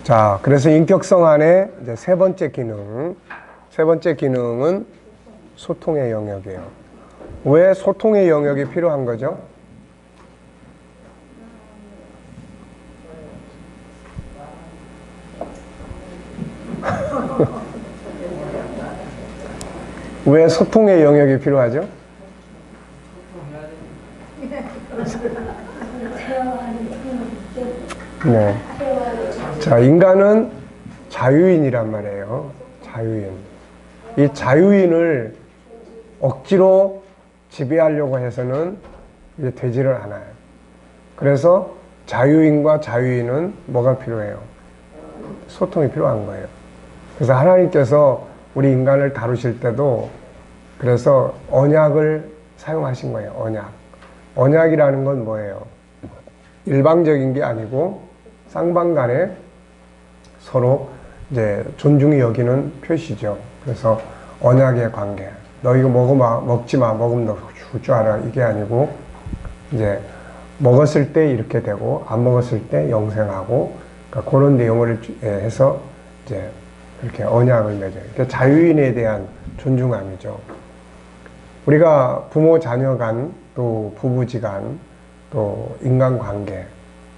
자, 그래서 인격성 안에 이제 세 번째 기능은 소통의 영역이에요. 왜 소통의 영역이 필요한 거죠? 왜 소통의 영역이 필요하죠? 네. 자, 인간은 자유인이란 말이에요. 자유인. 이 자유인을 억지로 지배하려고 해서는 이제 되지를 않아요. 그래서 자유인과 자유인은 뭐가 필요해요? 소통이 필요한 거예요. 그래서 하나님께서 우리 인간을 다루실 때도 그래서 언약을 사용하신 거예요. 언약. 언약이라는 건 뭐예요? 일방적인 게 아니고 쌍방간에 서로 이제 존중이 여기는 표시죠. 그래서 언약의 관계. 너 이거 먹지 마. 먹으면 너 죽을 줄 알아. 이게 아니고 이제 먹었을 때 이렇게 되고 안 먹었을 때 영생하고 그러니까 그런 내용을 해서 이제 이렇게 언약을 맺어요. 그러니까 자유인에 대한 존중함이죠. 우리가 부모 자녀 간, 또 부부지간, 또 인간관계.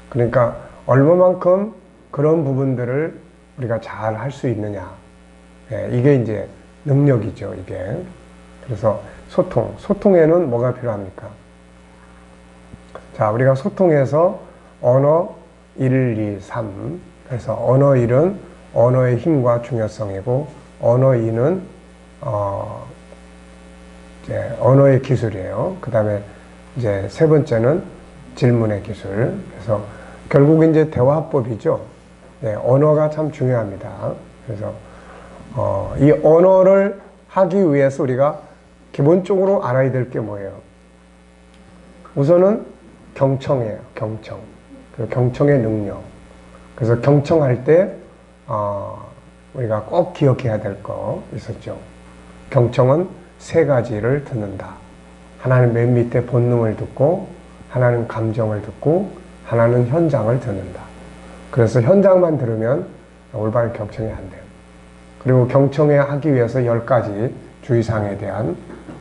그러니까 얼마만큼 그런 부분들을 우리가 잘 할 수 있느냐. 이게 이제 능력이죠, 이게. 그래서 소통에는 뭐가 필요합니까? 자, 우리가 소통해서 언어 1, 2, 3. 그래서 언어 1은 언어의 힘과 중요성이고, 언어 2는 이제 언어의 기술이에요. 그 다음에 이제 세 번째는 질문의 기술. 그래서 결국 이제 대화법이죠. 네, 언어가 참 중요합니다. 그래서 이 언어를 하기 위해서 우리가 기본적으로 알아야 될 게 뭐예요? 우선은 경청이에요. 경청. 그 경청의 능력. 그래서 경청할 때 우리가 꼭 기억해야 될 거 있었죠. 경청은 세 가지를 듣는다. 하나는 맨 밑에 본능을 듣고, 하나는 감정을 듣고, 하나는 현장을 듣는다. 그래서 현장만 들으면 올바른 경청이 안 돼요. 그리고 경청에 하기 위해서 10가지 주의사항에 대한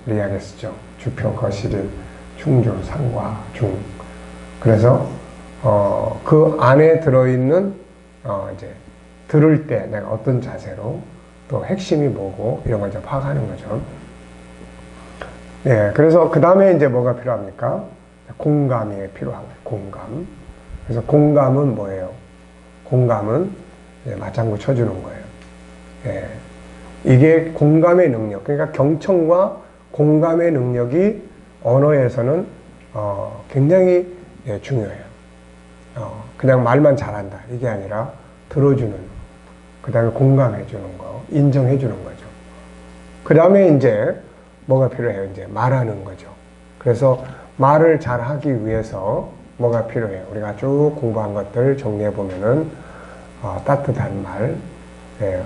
우리 이야기했었죠. 주표, 거실일, 충주, 상과, 중. 그래서 그 안에 들어있는 이제 들을 때 내가 어떤 자세로 또 핵심이 뭐고 이런 걸 이제 파악하는 거죠. 네, 그래서 그 다음에 이제 뭐가 필요합니까? 공감이 필요한 거예요. 공감. 그래서 공감은 뭐예요? 공감은 맞장구 쳐주는 거예요. 예, 이게 공감의 능력. 그러니까 경청과 공감의 능력이 언어에서는 굉장히 중요해요. 그냥 말만 잘한다 이게 아니라 들어주는, 그 다음에 공감해주는 거, 인정해주는 거죠. 그 다음에 이제 뭐가 필요해요? 이제 말하는 거죠. 그래서 말을 잘하기 위해서 뭐가 필요해요? 우리가 쭉 공부한 것들 정리해 보면은 따뜻한 말,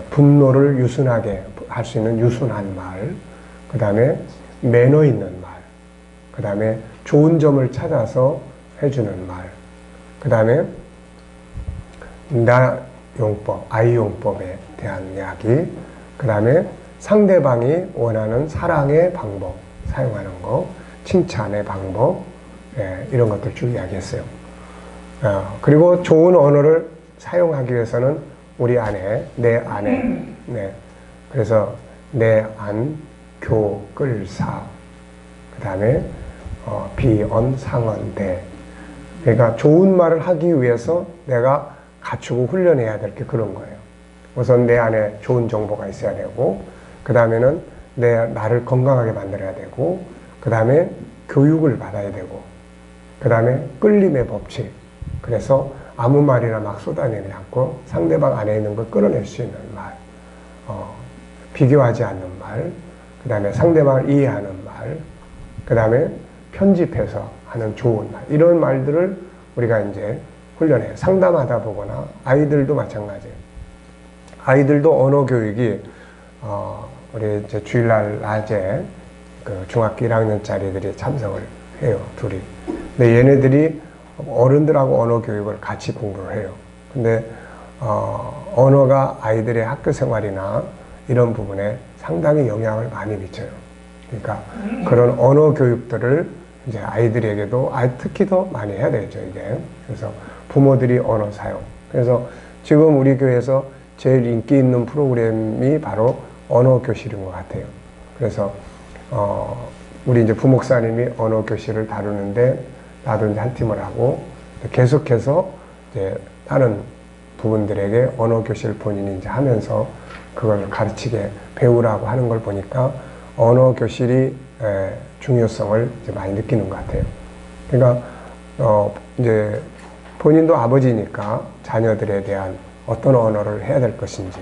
분노를 유순하게 할 수 있는 유순한 말, 그 다음에 매너 있는 말, 그 다음에 좋은 점을 찾아서 해주는 말, 그 다음에 나용법, 아이용법에 대한 이야기, 그 다음에 상대방이 원하는 사랑의 방법, 사용하는 거, 칭찬의 방법, 이런 것들 쭉 이야기했어요. 그리고 좋은 언어를 사용하기 위해서는 우리 안에, 내 안에, 그래서 내 안, 교, 끌, 사, 그 다음에 비언, 상언, 대. 그러니까 좋은 말을 하기 위해서 내가 갖추고 훈련해야 될 게 그런 거예요. 우선 내 안에 좋은 정보가 있어야 되고, 그 다음에는 나를 건강하게 만들어야 되고, 그 다음에 교육을 받아야 되고, 그 다음에 끌림의 법칙. 그래서 아무 말이나 막 쏟아내지 않고 상대방 안에 있는 걸 끌어낼 수 있는 말, 비교하지 않는 말, 그 다음에 상대방을 이해하는 말, 그 다음에 편집해서 하는 좋은 말, 이런 말들을 우리가 이제 훈련해요. 상담하다 보거나 아이들도 마찬가지예요. 아이들도 언어 교육이 우리 이제 주일날 낮에 그 중학교 1학년짜리들이 참석을 해요, 둘이. 근데 얘네들이 어른들하고 언어 교육을 같이 공부를 해요. 근데 언어가 아이들의 학교 생활이나 이런 부분에 상당히 영향을 많이 미쳐요. 그러니까 그런 언어 교육들을 이제 아이들에게도 특히 더 많이 해야 되죠, 이게. 그래서 부모들이 언어 사용. 그래서 지금 우리 교회에서 제일 인기 있는 프로그램이 바로 언어 교실인 것 같아요. 그래서 우리 이제 부목사님이 언어 교실을 다루는데 나도 이제 한 팀을 하고 계속해서 이제 다른 부분들에게 언어 교실 본인이 이제 하면서 그걸 가르치게 배우라고 하는 걸 보니까 언어 교실이 중요성을 이제 많이 느끼는 것 같아요. 그러니까 이제 본인도 아버지니까 자녀들에 대한 어떤 언어를 해야 될 것인지,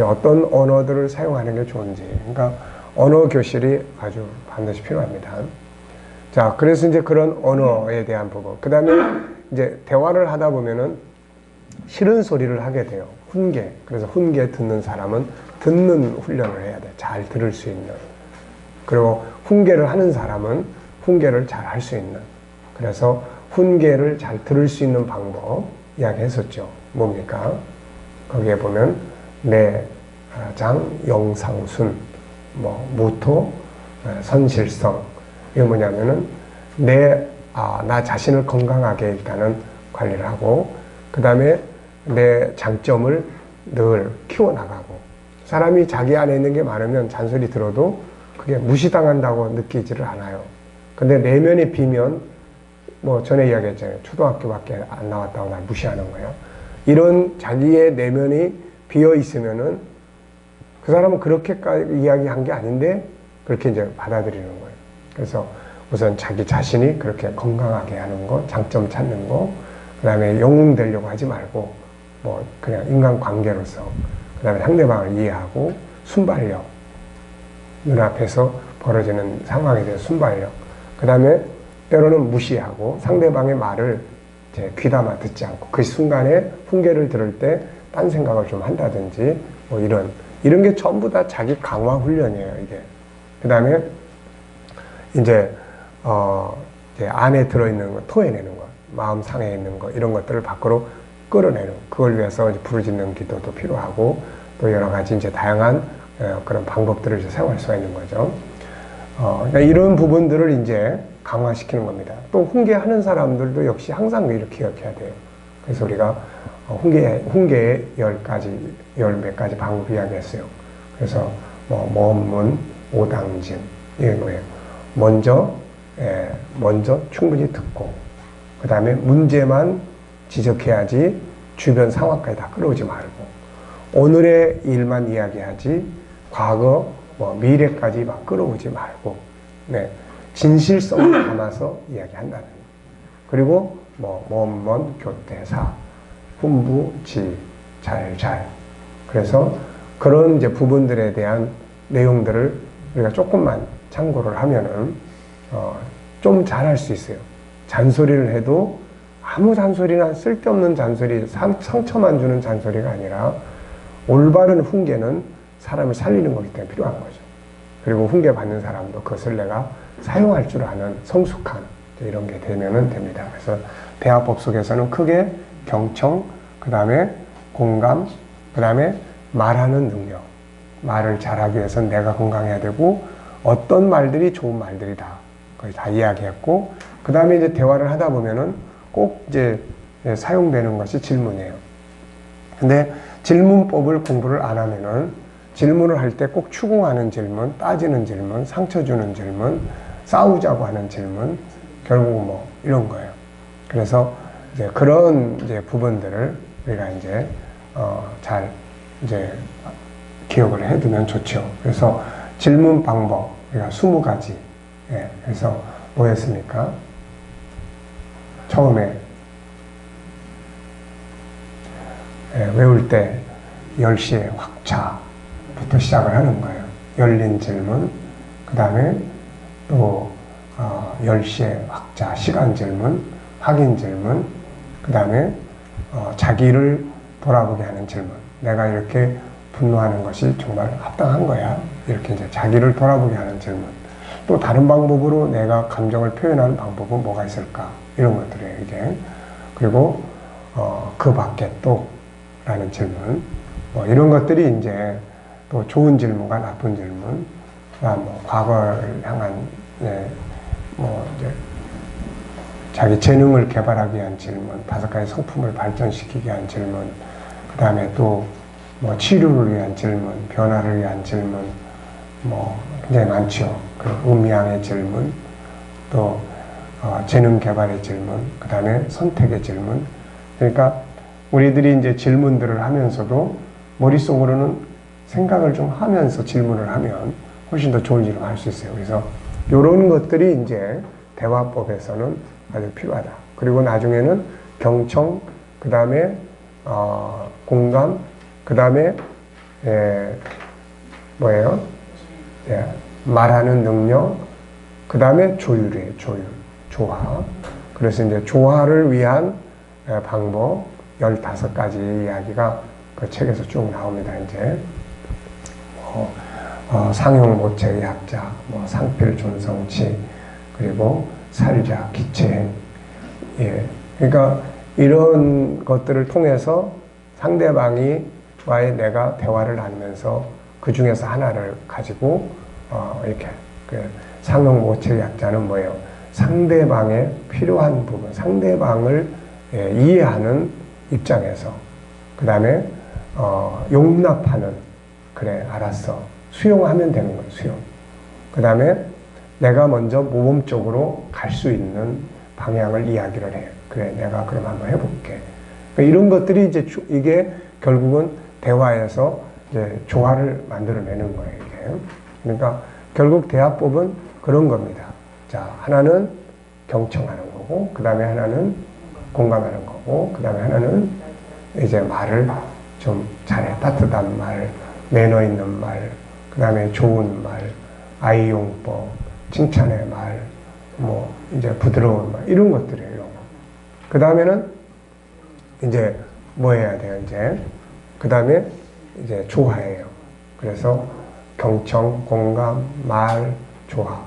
어떤 언어들을 사용하는 게 좋은지, 그러니까 언어 교실이 아주 반드시 필요합니다. 자, 그래서 이제 그런 언어에 대한 부분. 그 다음에 이제 대화를 하다 보면은 싫은 소리를 하게 돼요. 훈계. 그래서 훈계 듣는 사람은 듣는 훈련을 해야 돼. 잘 들을 수 있는. 그리고 훈계를 하는 사람은 훈계를 잘 할 수 있는. 그래서 훈계를 잘 들을 수 있는 방법 이야기했었죠. 뭡니까? 거기에 보면 내장, 영상순, 무토, 선실성. 이게 뭐냐면은 나 자신을 건강하게 일단은 관리를 하고, 그 다음에 내 장점을 늘 키워나가고, 사람이 자기 안에 있는 게 많으면 잔소리 들어도 그게 무시당한다고 느끼지를 않아요. 근데 내면이 비면, 전에 이야기했잖아요. 초등학교밖에 안 나왔다고 날 무시하는 거예요. 이런 자기의 내면이 비어 있으면은 그 사람은 그렇게까지 이야기한 게 아닌데 그렇게 이제 받아들이는 거예요. 그래서 우선 자기 자신이 그렇게 건강하게 하는 거, 장점 찾는 거, 그 다음에 영웅 되려고 하지 말고, 그냥 인간관계로서, 그 다음에 상대방을 이해하고, 순발력, 눈앞에서 벌어지는 상황에 대한 순발력, 그 다음에 때로는 무시하고, 상대방의 말을 이제 귀담아 듣지 않고, 그 순간에 훈계를 들을 때 딴 생각을 좀 한다든지, 이런 게 전부 다 자기 강화 훈련이에요, 이게. 그 다음에 이제 안에 들어있는 거, 토해내는 거, 마음 상해 있는 거, 이런 것들을 밖으로 끌어내는, 그걸 위해서 이제 부르짖는 기도도 필요하고, 또 여러 가지 이제 다양한 그런 방법들을 이제 사용할 수가 있는 거죠. 그러니까 이런 부분들을 이제 강화시키는 겁니다. 또 훈계하는 사람들도 역시 항상 이렇게 기억해야 돼요. 그래서 우리가 훈계의 10몇 가지 방법 이야기했어요. 그래서 원문, 오당진, 이런 거예요. 먼저 충분히 듣고, 그 다음에 문제만 지적해야지 주변 상황까지 다 끌어오지 말고, 오늘의 일만 이야기하지 과거, 미래까지 막 끌어오지 말고, 진실성을 담아서 이야기한다는. 그리고 원문, 교태사, 훈부지, 잘. 그래서 그런 이제 부분들에 대한 내용들을 우리가 조금만 참고를 하면은 좀 잘할 수 있어요. 잔소리를 해도 아무 잔소리나 쓸데없는 잔소리, 상처만 주는 잔소리가 아니라 올바른 훈계는 사람을 살리는 거기 때문에 필요한 거죠. 그리고 훈계 받는 사람도 그것을 내가 사용할 줄 아는 성숙한 이런 게 되면은 됩니다. 그래서 대화법 속에서는 크게 경청, 그 다음에 공감, 그 다음에 말하는 능력. 말을 잘하기 위해서는 내가 건강해야 되고, 어떤 말들이 좋은 말들이다. 거의 다 이야기했고, 그 다음에 이제 대화를 하다 보면은 꼭 이제 사용되는 것이 질문이에요. 근데 질문법을 공부를 안 하면은 질문을 할 때 꼭 추궁하는 질문, 따지는 질문, 상처 주는 질문, 싸우자고 하는 질문, 결국 이런 거예요. 그래서 이제 그런 이제 부분들을 우리가 이제 잘 이제 기억을 해두면 좋죠. 그래서 질문 방법 우리가 20가지. 그래서 뭐였습니까? 처음에 외울 때 10시에 확차부터 시작을 하는 거예요. 열린 질문, 그 다음에 또 10시에 확차, 시간 질문, 확인 질문, 그 다음에 자기를 돌아보게 하는 질문. 내가 이렇게 분노하는 것이 정말 합당한 거야? 이렇게 이제 자기를 돌아보게 하는 질문. 또 다른 방법으로 내가 감정을 표현하는 방법은 뭐가 있을까? 이런 것들이에요, 이게. 그리고 그 밖에 또 라는 질문. 뭐 이런 것들이 이제 또 좋은 질문과 나쁜 질문, 뭐 과거를 향한, 뭐 이제 자기 재능을 개발하기 위한 질문, 5가지 성품을 발전시키기 위한 질문, 그 다음에 또 뭐 치료를 위한 질문, 변화를 위한 질문, 뭐 굉장히 많죠. 그 음양의 질문, 또 재능 개발의 질문, 그 다음에 선택의 질문. 그러니까 우리들이 이제 질문들을 하면서도 머릿속으로는 생각을 좀 하면서 질문을 하면 훨씬 더 좋은 질문을 할 수 있어요. 그래서 이런 것들이 이제 대화법에서는 아주 필요하다. 그리고 나중에는 경청, 그 다음에 공감, 그 다음에 뭐예요? 말하는 능력, 그 다음에 조율이에요. 조화. 그래서 이제 조화를 위한 방법 15가지 이야기가 그 책에서 쭉 나옵니다. 이제 상용모체의 약자, 뭐 상필존성치, 그리고 살자, 기체행. 예. 그러니까 이런 것들을 통해서 상대방이 와의 내가 대화를 나누면서 그 중에서 하나를 가지고 이렇게 그 상용모체의 약자는 뭐예요? 상대방의 필요한 부분, 상대방을 이해하는 입장에서 그 다음에 용납하는, 그래 알았어, 수용하면 되는 거예요. 수용. 그 다음에 내가 먼저 모범적으로 갈 수 있는 방향을 이야기를 해요. 그래 내가 그럼 한번 해볼게. 그러니까 이런 것들이 이제 이게 결국은 대화에서 이제 조화를 만들어내는 거예요. 이게. 그러니까 결국 대화법은 그런 겁니다. 자, 하나는 경청하는 거고, 그 다음에 하나는 공감하는 거고, 그 다음에 하나는 이제 말을 좀 잘해. 따뜻한 말, 매너 있는 말, 그 다음에 좋은 말, 아이용법, 칭찬의 말, 뭐, 이제 부드러운 말, 이런 것들이에요. 이런 거. 그 다음에는 이제 뭐 해야 돼요, 이제? 그 다음에 이제 조화예요. 그래서 경청, 공감, 말, 조화.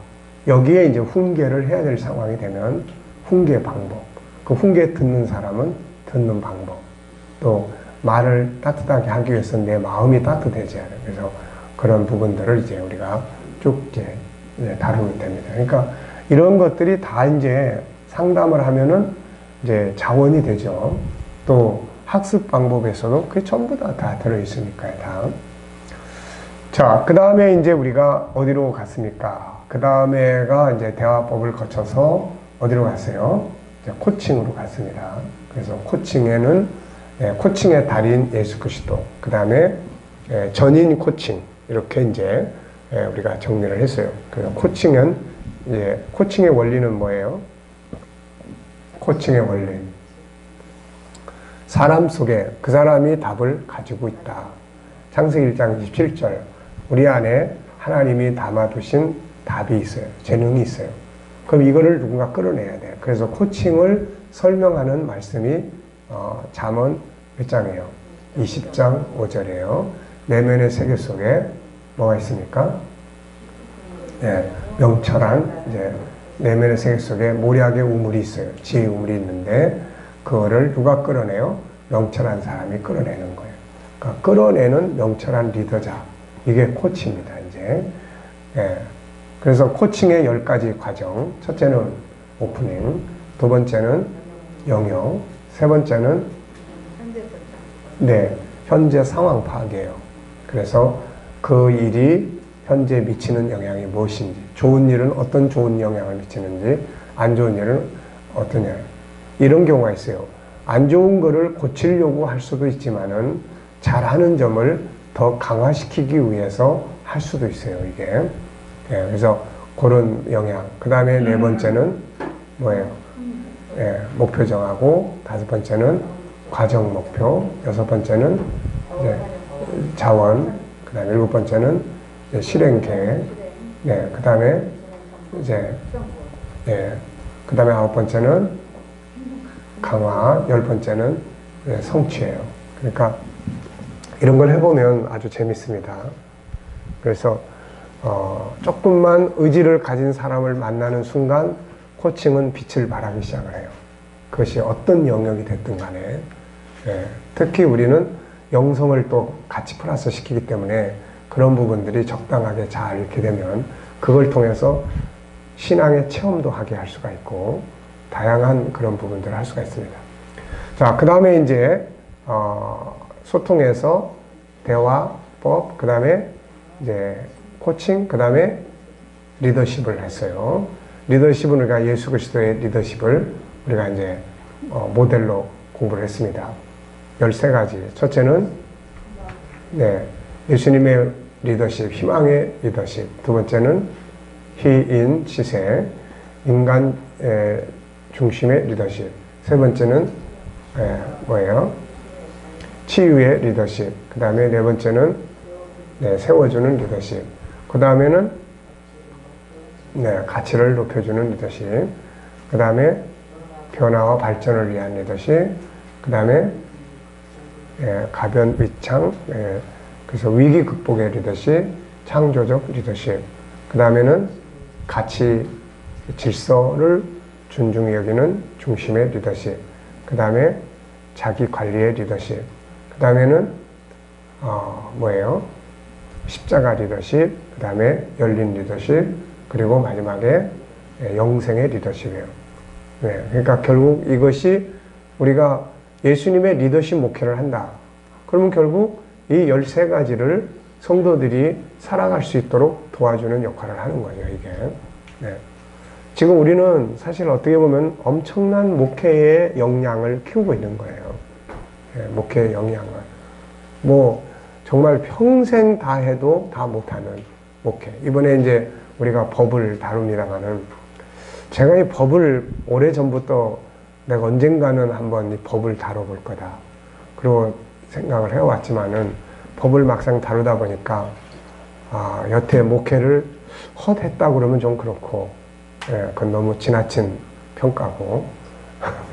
여기에 이제 훈계를 해야 될 상황이 되면 훈계 방법. 그 훈계 듣는 사람은 듣는 방법. 또 말을 따뜻하게 하기 위해서 내 마음이 따뜻해져야 돼요. 그래서 그런 부분들을 이제 우리가 쭉 이제 다루면 됩니다. 그러니까 이런 것들이 다 이제 상담을 하면은 이제 자원이 되죠. 또 학습 방법에서도 그게 전부 다 들어있으니까요, 다. 자, 그 다음에 이제 우리가 어디로 갔습니까? 그 다음에가 이제 대화법을 거쳐서 어디로 갔어요? 이제 코칭으로 갔습니다. 그래서 코칭에는 코칭의 달인 예수 그리스도, 그 다음에 전인 코칭, 이렇게 이제 우리가 정리를 했어요. 그래서 코칭은 이제 코칭의 원리는 뭐예요? 코칭의 원리. 사람 속에 그 사람이 답을 가지고 있다. 창세기 1장 27절. 우리 안에 하나님이 담아두신 답이 있어요. 재능이 있어요. 그럼 이거를 누군가 끌어내야 돼요. 그래서 코칭을 설명하는 말씀이 잠언 몇 장이에요? 20장 5절이에요. 내면의 세계 속에 뭐가 있습니까? 예, 명철한 이제 내면의 세계 속에 모략의 우물이 있어요. 지혜의 우물이 있는데 그거를 누가 끌어내요? 명철한 사람이 끌어내는 거예요. 그러니까 끌어내는 명철한 리더자. 이게 코치입니다, 이제. 예. 그래서 코칭의 10가지 과정. 첫째는 오프닝, 두 번째는 영역, 세 번째는 현재 상황 파악이에요. 그래서 그 일이 현재 미치는 영향이 무엇인지, 좋은 일은 어떤 좋은 영향을 미치는지, 안 좋은 일은 어떤 영향. 이런 경우가 있어요. 안 좋은 거를 고치려고 할 수도 있지만은 잘하는 점을 더 강화시키기 위해서 할 수도 있어요, 이게. 그래서 그런 영향. 그 다음에 네 번째는 뭐예요? 목표 정하고, 다섯 번째는 과정 목표, 여섯 번째는 이제 자원, 그 다음에 일곱 번째는 이제 실행 계획, 그 다음에 이제, 그 다음에 아홉 번째는 강화, 열 번째는 성취예요. 그러니까 이런 걸 해보면 아주 재밌습니다. 그래서 조금만 의지를 가진 사람을 만나는 순간 코칭은 빛을 발하기 시작을 해요. 그것이 어떤 영역이 됐든 간에. 특히 우리는 영성을 또 같이 플러스 시키기 때문에 그런 부분들이 적당하게 잘 이렇게 되면 그걸 통해서 신앙의 체험도 하게 할 수가 있고 다양한 그런 부분들을 할 수가 있습니다. 자, 그 다음에 이제 소통에서 대화법, 그 다음에 이제 코칭, 그 다음에 리더십을 했어요. 리더십은 우리가 예수 그리스도의 리더십을 우리가 이제 모델로 공부를 했습니다. 13가지. 첫째는 예수님의 리더십, 희망의 리더십. 두 번째는 희인, 시세, 인간 중심의 리더십. 세 번째는 뭐예요? 치유의 리더십. 그 다음에 네 번째는 세워주는 리더십. 그 다음에는 가치를 높여주는 리더십. 그 다음에 변화와 발전을 위한 리더십. 그 다음에 가변 위창, 그래서 위기 극복의 리더십, 창조적 리더십. 그 다음에는 가치, 질서를 존중히 여기는 중심의 리더십. 그 다음에 자기 관리의 리더십. 그 다음에는 뭐예요? 십자가 리더십. 그 다음에 열린 리더십. 그리고 마지막에 영생의 리더십이에요. 그러니까 결국 이것이 우리가 예수님의 리더십 목회를 한다. 그러면 결국 이 13가지를 성도들이 살아갈 수 있도록 도와주는 역할을 하는 거예요, 이게. 지금 우리는 사실 어떻게 보면 엄청난 목회의 역량을 키우고 있는 거예요. 목회의 역량을. 뭐, 정말 평생 다 해도 다 못하는 목회. 이번에 이제 우리가 법을 다룹니다만은 제가 이 법을 오래전부터 내가 언젠가는 한번 이 법을 다뤄볼 거다. 그리고 생각을 해왔지만은 법을 막상 다루다 보니까 여태 목회를 헛했다 그러면 좀 그렇고 그건 너무 지나친 평가고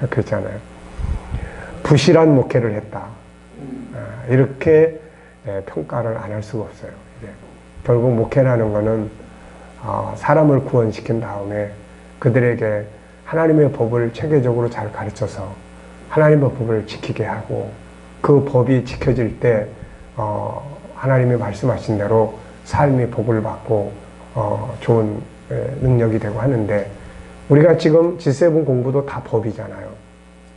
그렇잖아요. 부실한 목회를 했다. 이렇게 평가를 안 할 수가 없어요. 이게. 결국 목회라는 거는 사람을 구원시킨 다음에 그들에게 하나님의 법을 체계적으로 잘 가르쳐서 하나님의 법을 지키게 하고 그 법이 지켜질 때 하나님이 말씀하신 대로 삶이 복을 받고 좋은 능력이 되고 하는데 우리가 지금 G7 공부도 다 법이잖아요.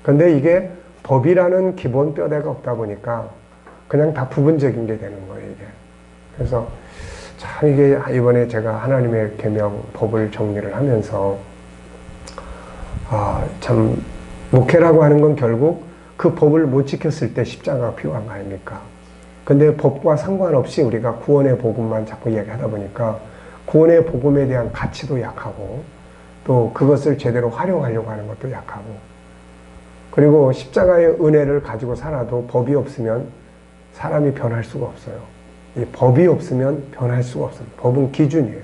근데 이게 법이라는 기본 뼈대가 없다 보니까 그냥 다 부분적인 게 되는 거예요, 이게. 그래서 참 이게 이번에 제가 하나님의 계명 법을 정리를 하면서 참 목회라고 하는 건 결국 그 법을 못 지켰을 때 십자가가 필요한 거 아닙니까? 근데 법과 상관없이 우리가 구원의 복음만 자꾸 이야기하다 보니까 구원의 복음에 대한 가치도 약하고 또 그것을 제대로 활용하려고 하는 것도 약하고 그리고 십자가의 은혜를 가지고 살아도 법이 없으면 사람이 변할 수가 없어요. 이 법이 없으면 변할 수가 없습니다. 법은 기준이에요.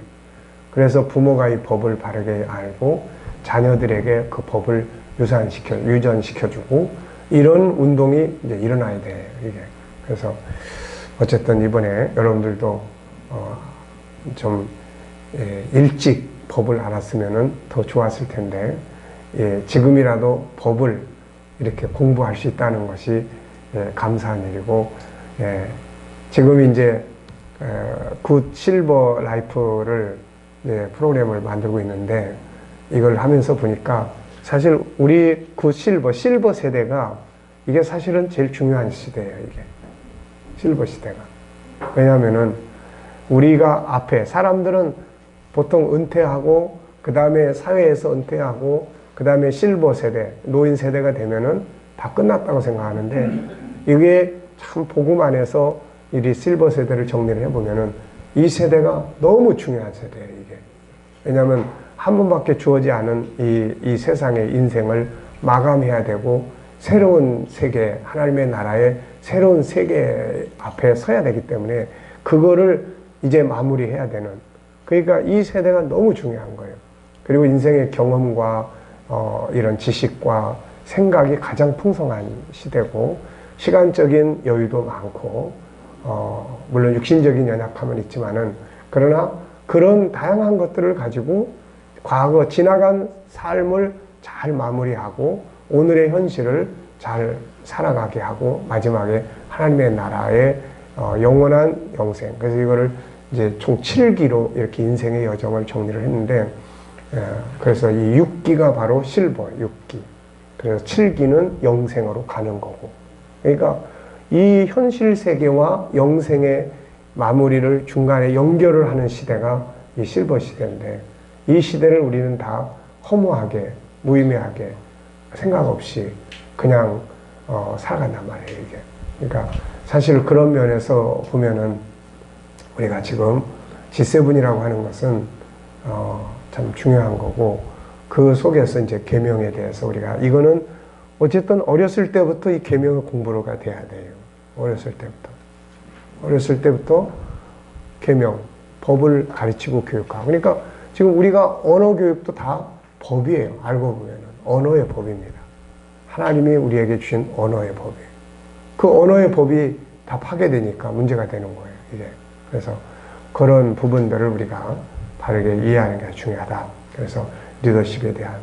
그래서 부모가 이 법을 바르게 알고 자녀들에게 그 법을 유전시켜주고 이런 운동이 이제 일어나야 돼요, 이게. 그래서 어쨌든 이번에 여러분들도 좀 일찍 법을 알았으면 더 좋았을 텐데 지금이라도 법을 이렇게 공부할 수 있다는 것이 감사한 일이고 지금 이제 굿 실버 라이프를 프로그램을 만들고 있는데 이걸 하면서 보니까 사실 우리 굿 실버 세대가 이게 사실은 제일 중요한 시대예요, 이게. 실버 시대가. 왜냐하면은 우리가 앞에 사람들은 보통 은퇴하고 그 다음에 사회에서 은퇴하고 그 다음에 실버 세대, 노인 세대가 되면은 다 끝났다고 생각하는데 이게 참 복음 안에서 이 실버 세대를 정리를 해보면은 이 세대가 너무 중요한 세대예요, 이게. 왜냐하면 한 번밖에 주어지지 않은 이 세상의 인생을 마감해야 되고 새로운 세계, 하나님의 나라의 새로운 세계 앞에 서야 되기 때문에 그거를 이제 마무리해야 되는, 그러니까 이 세대가 너무 중요한 거예요. 그리고 인생의 경험과 이런 지식과 생각이 가장 풍성한 시대고 시간적인 여유도 많고 물론 육신적인 연약함은 있지만은 그러나 그런 다양한 것들을 가지고 과거 지나간 삶을 잘 마무리하고 오늘의 현실을 잘 살아가게 하고 마지막에 하나님의 나라의 영원한 영생. 그래서 이거를 이제 총 7기로 이렇게 인생의 여정을 정리를 했는데, 그래서 이 6기가 바로 실버 6기. 그래서 7기는 영생으로 가는 거고. 그러니까 이 현실 세계와 영생의 마무리를 중간에 연결을 하는 시대가 이 실버 시대인데, 이 시대를 우리는 다 허무하게, 무의미하게, 생각 없이 그냥 살아간단 말이에요, 이게. 그러니까 사실 그런 면에서 보면은 우리가 지금 G7이라고 하는 것은 참 중요한 거고, 그 속에서 이제 계명에 대해서 우리가 이거는 어쨌든 어렸을 때부터 이 계명의 공부가 돼야 돼요. 어렸을 때부터 계명, 법을 가르치고 교육하고. 그러니까 지금 우리가 언어 교육도 다 법이에요. 알고 보면은 언어의 법입니다. 하나님이 우리에게 주신 언어의 법이에요. 그 언어의 법이 다 파괴되니까 문제가 되는 거예요, 이게. 그래서 그런 부분들을 우리가 바르게 이해하는 게 중요하다. 그래서 리더십에 대한.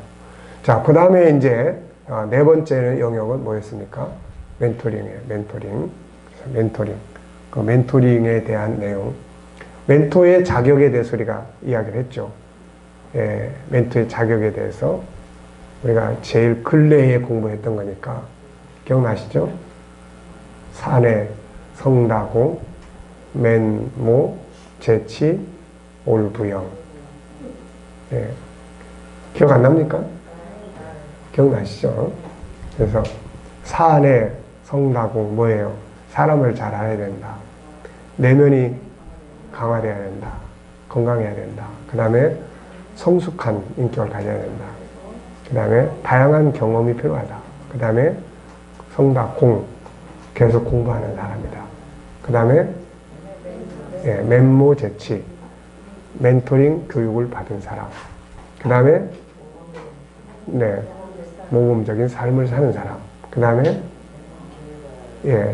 자, 그 다음에 이제 네 번째 영역은 뭐였습니까? 멘토링이에요. 멘토링. 그 멘토링에 대한 내용. 멘토의 자격에 대해서 우리가 이야기를 했죠. 예, 멘토의 자격에 대해서 우리가 제일 근래에 공부했던 거니까 기억나시죠? 사내, 성다고, 맨모, 재치, 올부영. 예. 기억 안 납니까? 기억나시죠? 그래서 사내, 성다고 뭐예요? 사람을 잘 알아야 된다. 내면이 강화되어야 된다. 건강해야 된다. 그 다음에 성숙한 인격을 가져야 된다. 그 다음에 다양한 경험이 필요하다. 그 다음에 성다공, 계속 공부하는 사람이다. 그 다음에 멘모 재치, 멘토링 교육을 받은 사람. 그 다음에 모범적인 삶을 사는 사람. 그 다음에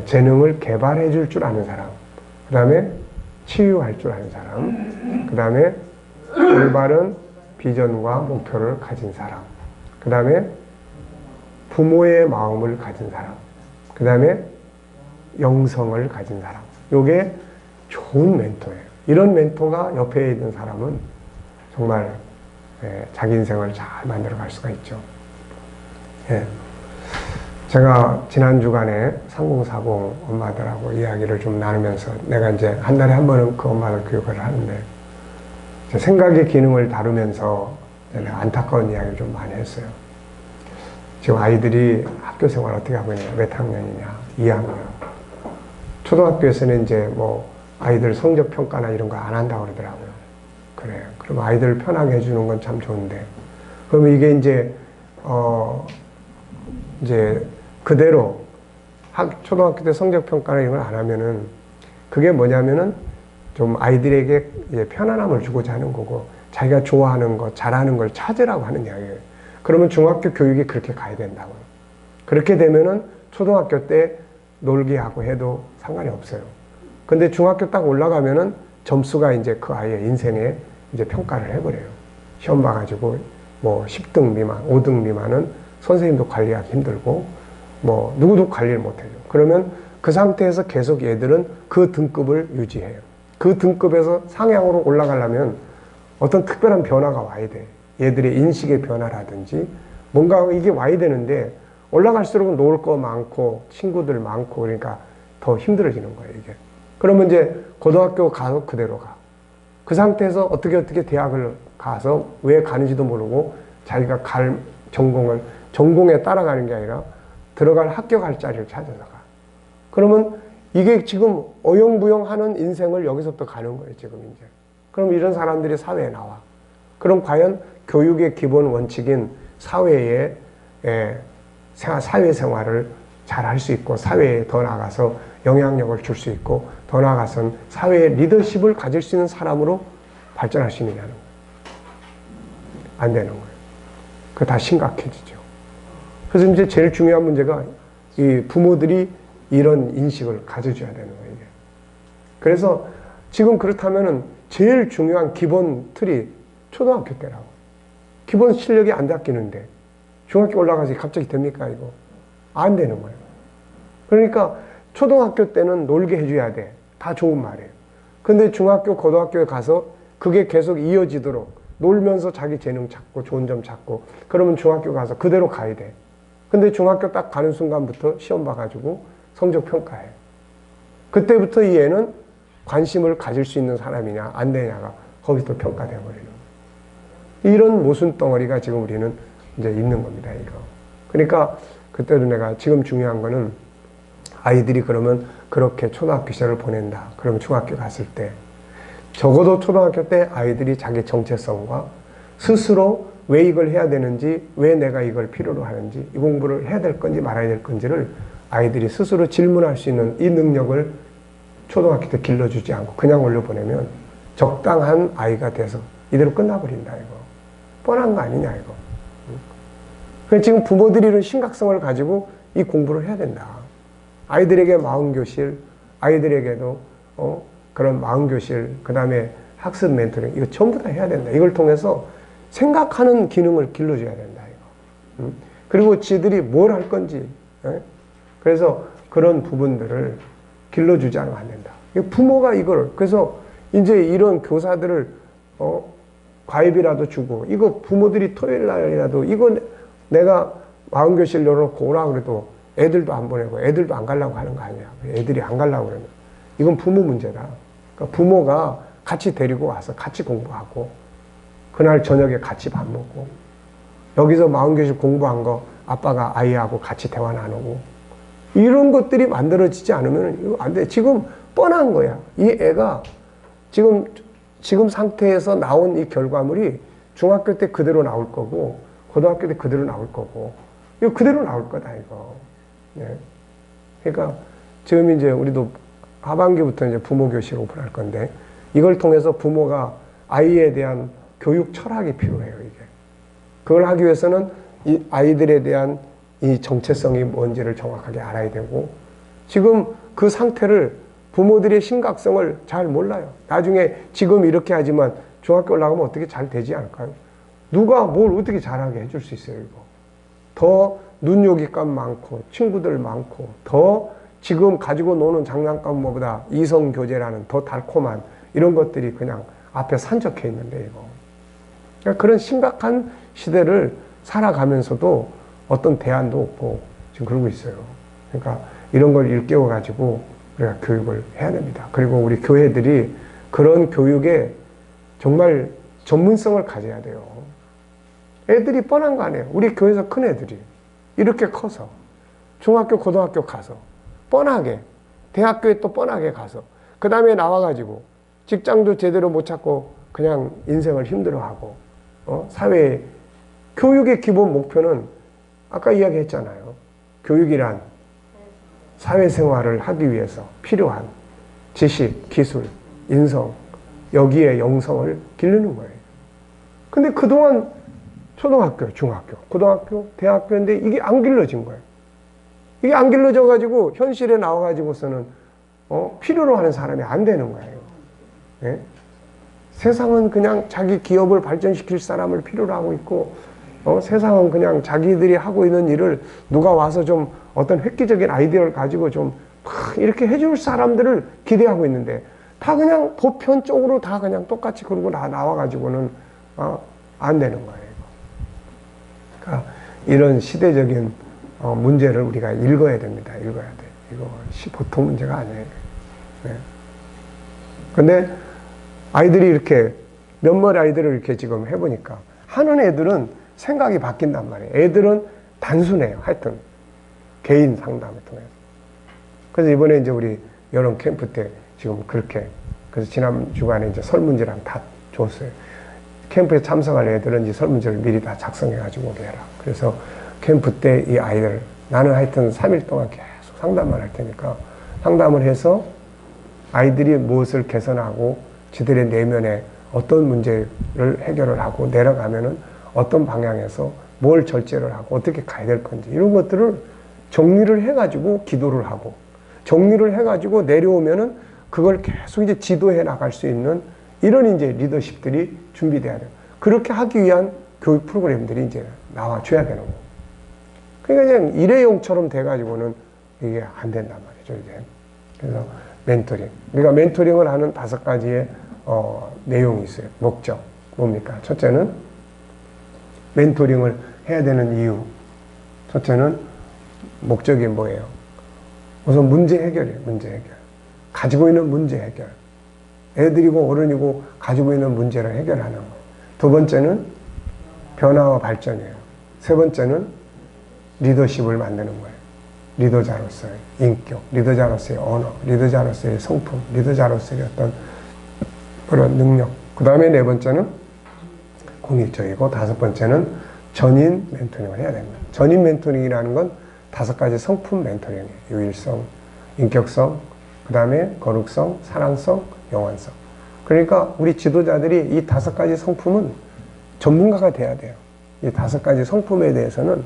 재능을 개발해 줄 줄 아는 사람. 그 다음에 치유할 줄 아는 사람. 그 다음에 올바른 비전과 목표를 가진 사람. 그 다음에 부모의 마음을 가진 사람. 그 다음에 영성을 가진 사람. 요게 좋은 멘토예요. 이런 멘토가 옆에 있는 사람은 정말 자기 인생을 잘 만들어 갈 수가 있죠. 제가 지난 주간에 3040 엄마들하고 이야기를 좀 나누면서 내가 이제 한 달에 한 번은 그 엄마들 교육을 하는데, 생각의 기능을 다루면서 안타까운 이야기를 좀 많이 했어요. 지금 아이들이 학교 생활 어떻게 하고 있냐, 몇 학년이냐, 2학년. 초등학교에서는 이제 뭐 아이들 성적 평가나 이런 거 안 한다고 그러더라고요. 그래요. 그럼 아이들을 편하게 해주는 건 참 좋은데, 그러면 이게 이제 그대로 초등학교 때 성적 평가나 이런 걸 안 하면은 그게 뭐냐면은 좀 아이들에게 이제 편안함을 주고자 하는 거고, 자기가 좋아하는 거, 잘하는 걸 찾으라고 하는 이야기예요. 그러면 중학교 교육이 그렇게 가야 된다고요. 그렇게 되면은 초등학교 때 놀게 하고 해도 상관이 없어요. 근데 중학교 딱 올라가면은 점수가 이제 그 아이의 인생에 이제 평가를 해버려요. 시험 봐가지고 뭐 10등 미만, 5등 미만은 선생님도 관리하기 힘들고 뭐 누구도 관리를 못해요. 그러면 그 상태에서 계속 얘들은 그 등급을 유지해요. 그 등급에서 상향으로 올라가려면 어떤 특별한 변화가 와야 돼. 얘들의 인식의 변화라든지 뭔가 이게 와야 되는데, 올라갈수록 놀 거 많고 친구들 많고 그러니까 더 힘들어지는 거예요, 이게. 그러면 이제 고등학교 가서 그대로 가. 그 상태에서 어떻게 대학을 가서 왜 가는지도 모르고 자기가 갈 전공에 따라가는 게 아니라 들어갈 합격할 자리를 찾아서 가. 그러면 이게 지금 어영부영 하는 인생을 여기서부터 가는 거예요, 지금 이제. 그럼 이런 사람들이 사회에 나와. 그럼 과연 교육의 기본 원칙인 사회생활을 잘 할 수 있고, 사회에 더 나아가서 영향력을 줄 수 있고, 더 나아가서는 사회의 리더십을 가질 수 있는 사람으로 발전할 수 있느냐는 거예요. 안 되는 거예요. 그거 다 심각해지죠. 그래서 이제 제일 중요한 문제가 이 부모들이 이런 인식을 가져줘야 되는 거예요, 이게. 그래서 지금 그렇다면은 제일 중요한 기본 틀이 초등학교 때라고. 기본 실력이 안 잡히는데 중학교 올라가서 갑자기 됩니까, 이거? 안 되는 거예요. 그러니까 초등학교 때는 놀게 해줘야 돼. 다 좋은 말이에요. 근데 중학교, 고등학교에 가서 그게 계속 이어지도록 놀면서 자기 재능 찾고 좋은 점 찾고 그러면 중학교 가서 그대로 가야 돼. 근데 중학교 딱 가는 순간부터 시험 봐가지고 성적 평가해. 그때부터 이 애는 관심을 가질 수 있는 사람이냐 안 되냐가 거기서 평가되어 버리는 거예요. 이런 모순 덩어리가 지금 우리는 이제 있는 겁니다. 이거. 그러니까 그때도 내가 지금 중요한 거는 아이들이 그러면 그렇게 초등학교 시절을 보낸다. 그러면 중학교 갔을 때 적어도 초등학교 때 아이들이 자기 정체성과 스스로 왜 이걸 해야 되는지, 왜 내가 이걸 필요로 하는지, 이 공부를 해야 될 건지 말아야 될 건지를 아이들이 스스로 질문할 수 있는 이 능력을 초등학교 때 길러주지 않고 그냥 올려보내면 적당한 아이가 돼서 이대로 끝나버린다, 이거. 뻔한 거 아니냐, 이거. 그래서 지금 부모들이 이런 심각성을 가지고 이 공부를 해야 된다. 아이들에게 마음교실, 아이들에게도 그런 마음교실, 그 다음에 학습 멘토링, 이거 전부 다 해야 된다. 이걸 통해서 생각하는 기능을 길러줘야 된다, 이거. 그리고 지들이 뭘 할 건지, 그래서 그런 부분들을 길러주지 않으면 안 된다. 부모가 이걸, 그래서 이제 이런 교사들을, 과외비라도 주고, 이거 부모들이 토요일 날이라도, 이거 내가 마음교실 열어놓고 오라 그래도 애들도 안 보내고 애들도 안 가려고 하는 거 아니야. 애들이 안 가려고 그러면. 이건 부모 문제다. 그러니까 부모가 같이 데리고 와서 같이 공부하고, 그날 저녁에 같이 밥 먹고, 여기서 마음교실 공부한 거 아빠가 아이하고 같이 대화 나누고, 이런 것들이 만들어지지 않으면 이거 안 돼. 지금 뻔한 거야. 이 애가 지금 상태에서 나온 이 결과물이 중학교 때 그대로 나올 거고, 고등학교 때 그대로 나올 거고, 이거 그대로 나올 거다, 이거. 네. 그러니까 지금 이제 우리도 하반기부터 이제 부모 교실 오픈할 건데, 이걸 통해서 부모가 아이에 대한 교육 철학이 필요해요, 이게. 그걸 하기 위해서는 이 아이들에 대한 이 정체성이 뭔지를 정확하게 알아야 되고, 지금 그 상태를 부모들의 심각성을 잘 몰라요. 나중에 지금 이렇게 하지만 중학교 올라가면 어떻게 잘 되지 않을까요? 누가 뭘 어떻게 잘하게 해줄 수 있어요, 이거. 더 눈요깃감 많고, 친구들 많고, 더 지금 가지고 노는 장난감보다 이성교제라는 더 달콤한 이런 것들이 그냥 앞에 산적해 있는데, 이거. 그러니까 그런 심각한 시대를 살아가면서도 어떤 대안도 없고 지금 그러고 있어요. 그러니까 이런 걸 일깨워가지고 우리가 교육을 해야 됩니다. 그리고 우리 교회들이 그런 교육에 정말 전문성을 가져야 돼요. 애들이 뻔한 거 아니에요. 우리 교회에서 큰 애들이 이렇게 커서 중학교, 고등학교 가서 뻔하게, 대학교에 또 뻔하게 가서 그 다음에 나와가지고 직장도 제대로 못 찾고 그냥 인생을 힘들어하고, 사회에 교육의 기본 목표는 아까 이야기했잖아요. 교육이란 사회생활을 하기 위해서 필요한 지식, 기술, 인성, 여기에 영성을 기르는 거예요. 근데 그동안 초등학교, 중학교, 고등학교, 대학교인데 이게 안 길러진 거예요. 이게 안 길러져가지고 현실에 나와가지고서는 필요로 하는 사람이 안 되는 거예요. 네? 세상은 그냥 자기 기업을 발전시킬 사람을 필요로 하고 있고, 세상은 그냥 자기들이 하고 있는 일을 누가 와서 좀 어떤 획기적인 아이디어를 가지고 좀 이렇게 해줄 사람들을 기대하고 있는데, 다 그냥 보편적으로 다 그냥 똑같이 그러고 나와가지고는 안 되는 거예요. 그러니까 이런 시대적인 문제를 우리가 읽어야 됩니다. 읽어야 돼. 이거 보통 문제가 아니에요. 네. 근데 아이들이 이렇게 몇몇 아이들을 이렇게 지금 해보니까 하는 애들은 생각이 바뀐단 말이에요. 애들은 단순해요. 하여튼 개인 상담을 통해서. 그래서 이번에 이제 우리 여름 캠프 때 지금 그렇게, 그래서 지난 주간에 이제 설문지랑 다 줬어요. 캠프에 참석할 애들은 이제 설문지를 미리 다 작성해가지고 오게 해라. 그래서 캠프 때 이 아이들, 나는 하여튼 3일 동안 계속 상담만 할 테니까 상담을 해서 아이들이 무엇을 개선하고 지들의 내면에 어떤 문제를 해결을 하고 내려가면은 어떤 방향에서 뭘 절제를 하고 어떻게 가야 될 건지 이런 것들을 정리를 해가지고 기도를 하고, 정리를 해가지고 내려오면은 그걸 계속 이제 지도해 나갈 수 있는 이런 이제 리더십들이 준비돼야 돼요. 그렇게 하기 위한 교육 프로그램들이 이제 나와줘야 되는 거고. 그러니까 그냥 일회용처럼 돼가지고는 이게 안 된단 말이죠, 이제. 그래서 멘토링. 우리가 멘토링을 하는 5가지의 내용이 있어요. 목적. 뭡니까? 첫째는 멘토링을 해야 되는 이유. 첫째는 목적이 뭐예요? 우선 문제 해결이에요, 문제 해결. 가지고 있는 문제 해결. 애들이고 어른이고 가지고 있는 문제를 해결하는 거예요. 두 번째는 변화와 발전이에요. 세 번째는 리더십을 만드는 거예요. 리더자로서의 인격, 리더자로서의 언어, 리더자로서의 성품, 리더자로서의 어떤 그런 능력. 그 다음에 네 번째는 공익적이고, 5번째는 전인 멘토링을 해야 됩니다. 전인 멘토링이라는 건 5가지 성품 멘토링이에요. 유일성, 인격성, 그 다음에 거룩성, 사랑성, 영원성. 그러니까 우리 지도자들이 이 5가지 성품은 전문가가 돼야 돼요. 이 5가지 성품에 대해서는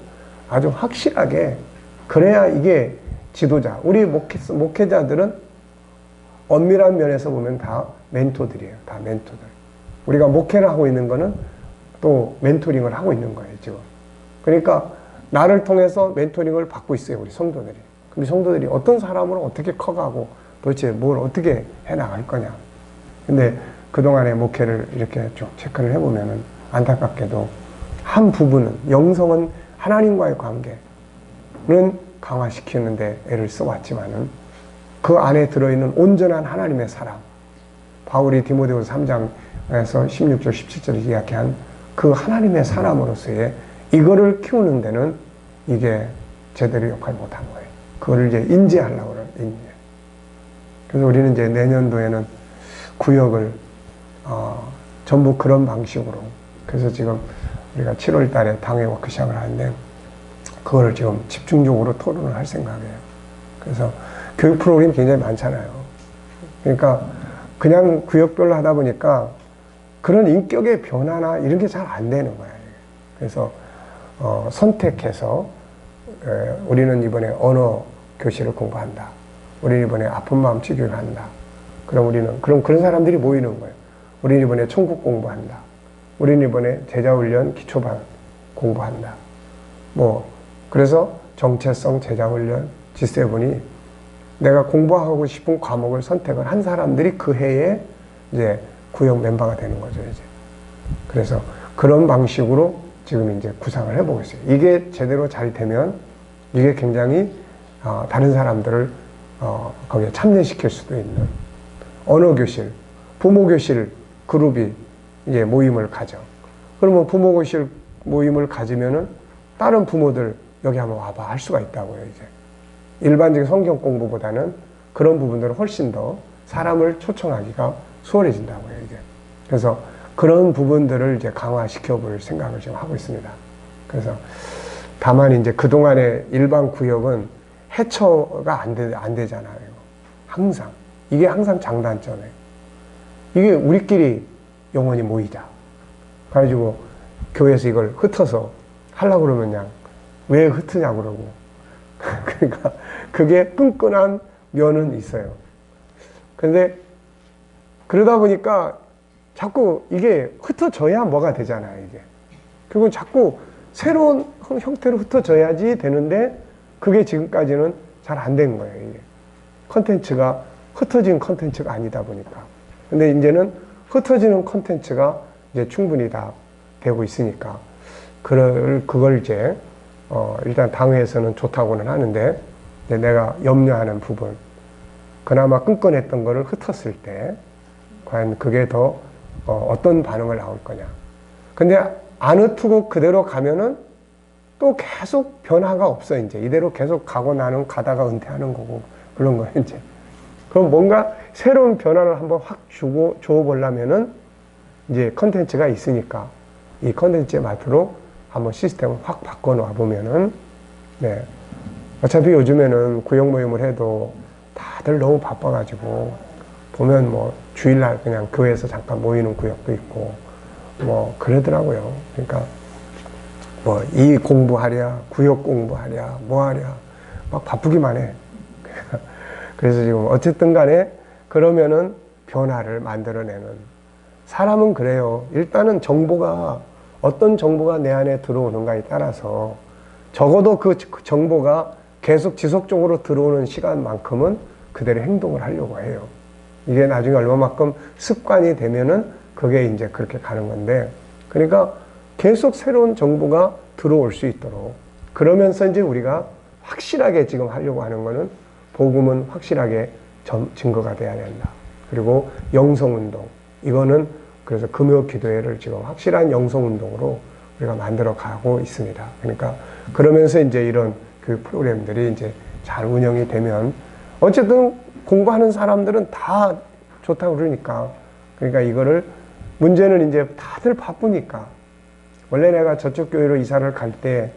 아주 확실하게, 그래야 이게 지도자, 우리 목회자들은 엄밀한 면에서 보면 다 멘토들이에요. 다 멘토들. 우리가 목회를 하고 있는 거는 또 멘토링을 하고 있는 거예요, 지금. 그러니까 나를 통해서 멘토링을 받고 있어요, 우리 성도들이. 우리 성도들이 어떤 사람으로 어떻게 커가고 도대체 뭘 어떻게 해나갈 거냐. 근데 그동안의 목회를 이렇게 쭉 체크를 해보면은 안타깝게도 한 부분은, 영성은 하나님과의 관계는 강화시키는데 애를 써왔지만은 그 안에 들어있는 온전한 하나님의 사랑, 바울이 디모데후서 3장에서 16절, 17절을 이야기한 그 하나님의 사람으로서의 이거를 키우는 데는 이게 제대로 역할을 못한 거예요. 그거를 이제 인지하려고 그래요, 인지. 그래서 우리는 이제 내년도에는 구역을, 전부 그런 방식으로. 그래서 지금 우리가 7월 달에 당회 워크숍을 하는데, 그거를 지금 집중적으로 토론을 할 생각이에요. 그래서 교육 프로그램이 굉장히 많잖아요. 그러니까 그냥 구역별로 하다 보니까 그런 인격의 변화나 이런 게 잘 안 되는 거예요. 그래서 선택해서 우리는 이번에 언어 교실을 공부한다. 우리는 이번에 아픈 마음 치료를 한다. 그럼 우리는 그런 사람들이 모이는 거예요. 우리는 이번에 천국 공부한다. 우리는 이번에 제자훈련 기초반 공부한다. 그래서 정체성 제자훈련 G7이 내가 공부하고 싶은 과목을 선택을 한 사람들이 그 해에 이제 구역 멤버가 되는 거죠, 이제. 그래서 그런 방식으로 지금 이제 구상을 해보고 있어요. 이게 제대로 잘 되면 이게 굉장히 다른 사람들을 거기에 참여시킬 수도 있는 언어교실, 부모교실 그룹이 이제 모임을 가져. 그러면 부모교실 모임을 가지면은 다른 부모들 여기 한번 와봐 할 수가 있다고요, 이제. 일반적인 성경 공부보다는 그런 부분들은 훨씬 더 사람을 초청하기가 수월해진다고요, 이제. 그래서 그런 부분들을 이제 강화시켜 볼 생각을 지금 하고 있습니다. 그래서 다만 이제 그동안의 일반 구역은 해처가 안 되잖아요. 항상. 이게 항상 장단점이에요. 이게 우리끼리 영원히 모이자. 그래가지고 교회에서 이걸 흩어서 하려고 그러면 그냥 왜 흩으냐고 그러고. 그러니까 그게 끈끈한 면은 있어요. 근데 그러다 보니까 자꾸 이게 흩어져야 뭐가 되잖아요, 이게. 그리고 자꾸 새로운 형태로 흩어져야지 되는데 그게 지금까지는 잘 안 된 거예요, 이게. 컨텐츠가 흩어진 컨텐츠가 아니다 보니까. 근데 이제는 흩어지는 컨텐츠가 이제 충분히 다 되고 있으니까 그걸 이제 일단 당회에서는 좋다고는 하는데 내가 염려하는 부분, 그나마 끈끈했던 거를 흩었을 때 과연 그게 더 어떤 반응을 나올 거냐. 근데 안 흩고 그대로 가면은 또 계속 변화가 없어. 이제 이대로 계속 가고 나는 가다가 은퇴하는 거고 그런 거예요, 이제. 그럼 뭔가 새로운 변화를 한번 확 줘보려면은 이제 컨텐츠가 있으니까 이 컨텐츠에 맞도록 한번 시스템을 확 바꿔놓아 보면은, 네. 어차피 요즘에는 구역 모임을 해도 다들 너무 바빠가지고 보면 뭐 주일날 그냥 교회에서 잠깐 모이는 구역도 있고 뭐 그러더라고요. 그러니까 뭐 이 공부하랴, 구역 공부하랴, 뭐 하랴 막 바쁘기만 해. 그래서 지금 어쨌든 간에 그러면은 변화를 만들어내는, 사람은 그래요. 일단은 어떤 정보가 내 안에 들어오는가에 따라서 적어도 그 정보가 계속 지속적으로 들어오는 시간만큼은 그대로 행동을 하려고 해요. 이게 나중에 얼마만큼 습관이 되면은 그게 이제 그렇게 가는 건데, 그러니까 계속 새로운 정보가 들어올 수 있도록, 그러면서 이제 우리가 확실하게 지금 하려고 하는 거는 복음은 확실하게 증거가 돼야 된다. 그리고 영성운동, 이거는 그래서 금요 기도회를 지금 확실한 영성운동으로 우리가 만들어 가고 있습니다. 그러니까 그러면서 이제 이런 그 프로그램들이 이제 잘 운영이 되면, 어쨌든 공부하는 사람들은 다 좋다고 그러니까, 그러니까 이거를, 문제는 이제 다들 바쁘니까, 원래 내가 저쪽 교회로 이사를 갈 때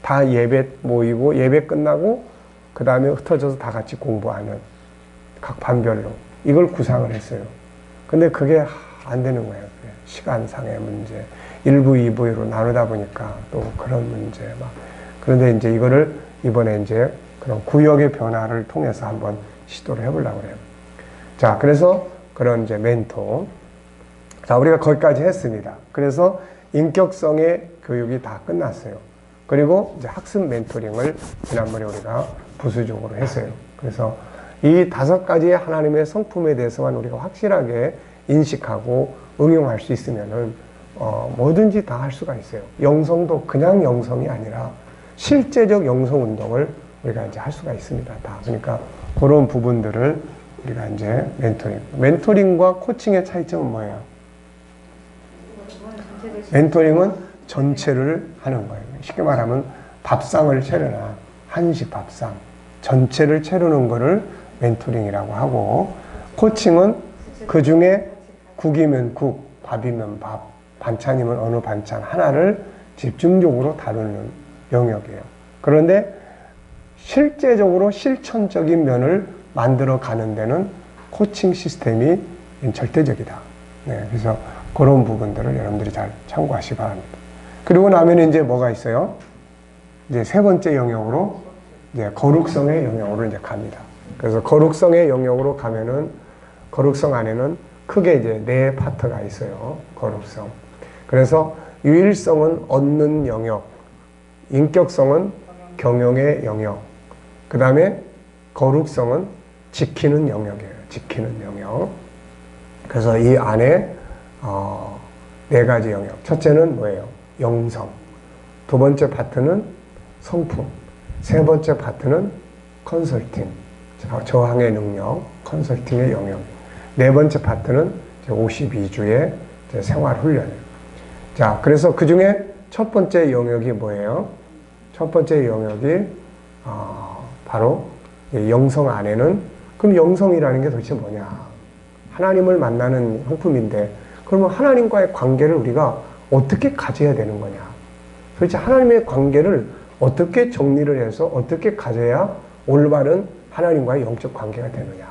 다 예배 모이고 예배 끝나고 그 다음에 흩어져서 다 같이 공부하는, 각 반별로 이걸 구상을 했어요. 근데 그게 안 되는 거예요. 시간상의 문제, 1부, 2부로 나누다 보니까 또 그런 문제 막. 그런데 이제 이거를 이번에 이제 그런 구역의 변화를 통해서 한번 시도를 해보려고 해요. 자, 그래서 그런 이제 멘토. 자, 우리가 거기까지 했습니다. 그래서 인격성의 교육이 다 끝났어요. 그리고 이제 학습 멘토링을 지난번에 우리가 부수적으로 했어요. 그래서 이 5가지의 하나님의 성품에 대해서만 우리가 확실하게 인식하고 응용할 수 있으면은 뭐든지 다 할 수가 있어요. 영성도 그냥 영성이 아니라 실제적 영성 운동을 우리가 이제 할 수가 있습니다. 다. 그러니까 그런 부분들을 우리가 이제 멘토링과 코칭의 차이점은 뭐예요? 멘토링은 전체를 하는 거예요. 쉽게 말하면 밥상을 차려놔. 한식 밥상. 전체를 차려놓은 거를 멘토링이라고 하고, 코칭은 그 중에 국이면 국, 밥이면 밥, 반찬이면 어느 반찬 하나를 집중적으로 다루는 영역이에요. 그런데 실제적으로 실천적인 면을 만들어 가는 데는 코칭 시스템이 절대적이다. 네, 그래서 그런 부분들을 여러분들이 잘 참고하시기 바랍니다. 그리고 나면 이제 뭐가 있어요? 이제 세 번째 영역으로 이제 거룩성의 영역으로 이제 갑니다. 그래서 거룩성의 영역으로 가면은, 거룩성 안에는 크게 이제 4파트가 있어요. 거룩성. 그래서 유일성은 얻는 영역, 인격성은 경영의 영역, 그 다음에 거룩성은 지키는 영역이에요. 지키는 영역. 그래서 이 안에 4가지 영역. 첫째는 뭐예요? 영성. 두 번째 파트는 성품. 세 번째 파트는 컨설팅. 저항의 능력, 컨설팅의 영역. 네 번째 파트는 52주의 생활훈련이에요. 자, 그래서 그 중에 첫 번째 영역이 뭐예요? 첫 번째 영역이 바로 영성 안에는, 그럼 영성이라는 게 도대체 뭐냐? 하나님을 만나는 형품인데, 그러면 하나님과의 관계를 우리가 어떻게 가져야 되는 거냐? 도대체 하나님의 관계를 어떻게 정리를 해서 어떻게 가져야 올바른 하나님과의 영적 관계가 되느냐?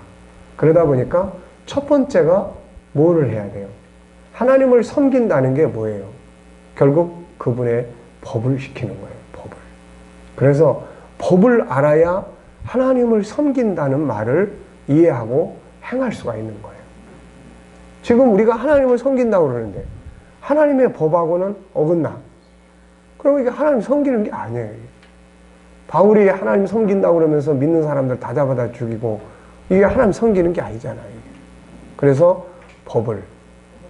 그러다 보니까 첫 번째가 뭐를 해야 돼요? 하나님을 섬긴다는 게 뭐예요? 결국 그분의 법을 지키는 거예요. 법을. 그래서 법을 알아야 하나님을 섬긴다는 말을 이해하고 행할 수가 있는 거예요. 지금 우리가 하나님을 섬긴다고 그러는데 하나님의 법하고는 어긋나. 그럼 이게 하나님 섬기는 게 아니에요. 바울이 하나님 섬긴다고 그러면서 믿는 사람들 다 잡아다 죽이고, 이게 하나님 섬기는 게 아니잖아요. 그래서 법을,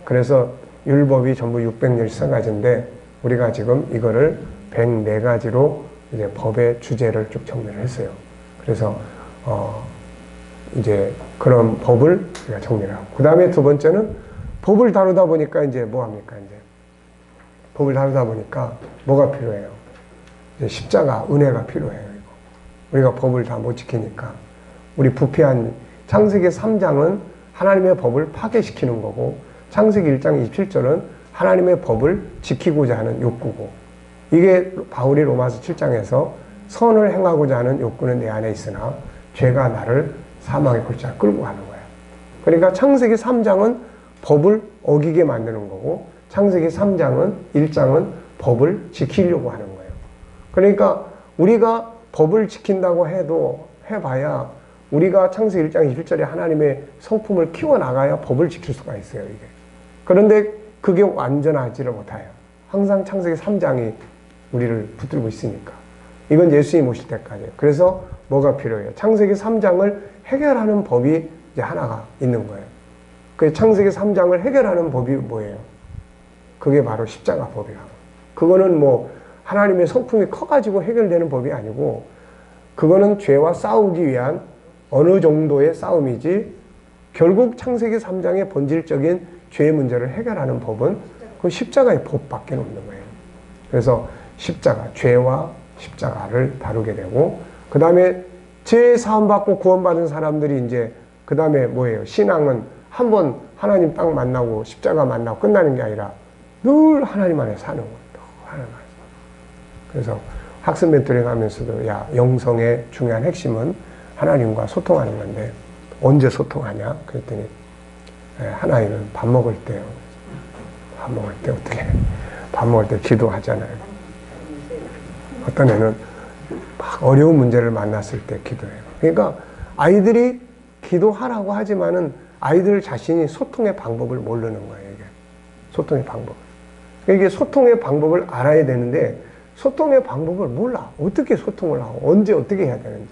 그래서 율법이 전부 613가지인데 우리가 지금 이거를 104가지로 이제 법의 주제를 쭉 정리를 했어요. 그래서 이제 그런 법을 우리가 정리를 하고, 그 다음에 두 번째는 법을 다루다 보니까 이제 뭐 합니까? 이제 법을 다루다 보니까 뭐가 필요해요? 이제 십자가, 은혜가 필요해요. 이거. 우리가 법을 다 못 지키니까. 우리 부패한 창세기 3장은 하나님의 법을 파괴시키는 거고, 창세기 1장 27절은 하나님의 법을 지키고자 하는 욕구고, 이게 바울이 로마서 7장에서 선을 행하고자 하는 욕구는 내 안에 있으나 죄가 나를 사망의 골짜기로 끌고 가는 거예요. 그러니까 창세기 3장은 법을 어기게 만드는 거고, 창세기 3장은 1장은 법을 지키려고 하는 거예요. 그러니까 우리가 법을 지킨다고 해봐야 우리가 창세기 1장 21절에 하나님의 성품을 키워나가야 법을 지킬 수가 있어요, 이게. 그런데 그게 완전하지를 못해요. 항상 창세기 3장이 우리를 붙들고 있으니까. 이건 예수님 오실 때까지예요. 그래서 뭐가 필요해요? 창세기 3장을 해결하는 법이 이제 하나가 있는 거예요. 그 창세기 3장을 해결하는 법이 뭐예요? 그게 바로 십자가 법이에요. 그거는 뭐 하나님의 성품이 커가지고 해결되는 법이 아니고, 그거는 죄와 싸우기 위한 어느 정도의 싸움이지, 결국 창세기 3장의 본질적인 죄의 문제를 해결하는 법은 그 십자가의 법밖에 없는 거예요. 그래서 십자가, 죄와 십자가를 다루게 되고, 그 다음에 죄 사함받고 구원받은 사람들이 이제 그 다음에 뭐예요? 신앙은 한 번 하나님 딱 만나고 십자가 만나고 끝나는 게 아니라 늘 하나님 안에 사는 거예요. 하나님 안에. 그래서 학습 멘토링 하면서도 야, 영성의 중요한 핵심은 하나님과 소통하는 건데 언제 소통하냐? 그랬더니 하나님은 밥 먹을 때요. 밥 먹을 때 어떻게 해? 밥 먹을 때 기도하잖아요. 어떤 애는 막 어려운 문제를 만났을 때 기도해요. 그러니까 아이들이 기도하라고 하지만은 아이들 자신이 소통의 방법을 모르는 거예요. 이게 소통의 방법. 이게 소통의 방법을 알아야 되는데 소통의 방법을 몰라. 어떻게 소통을 하고 언제 어떻게 해야 되는지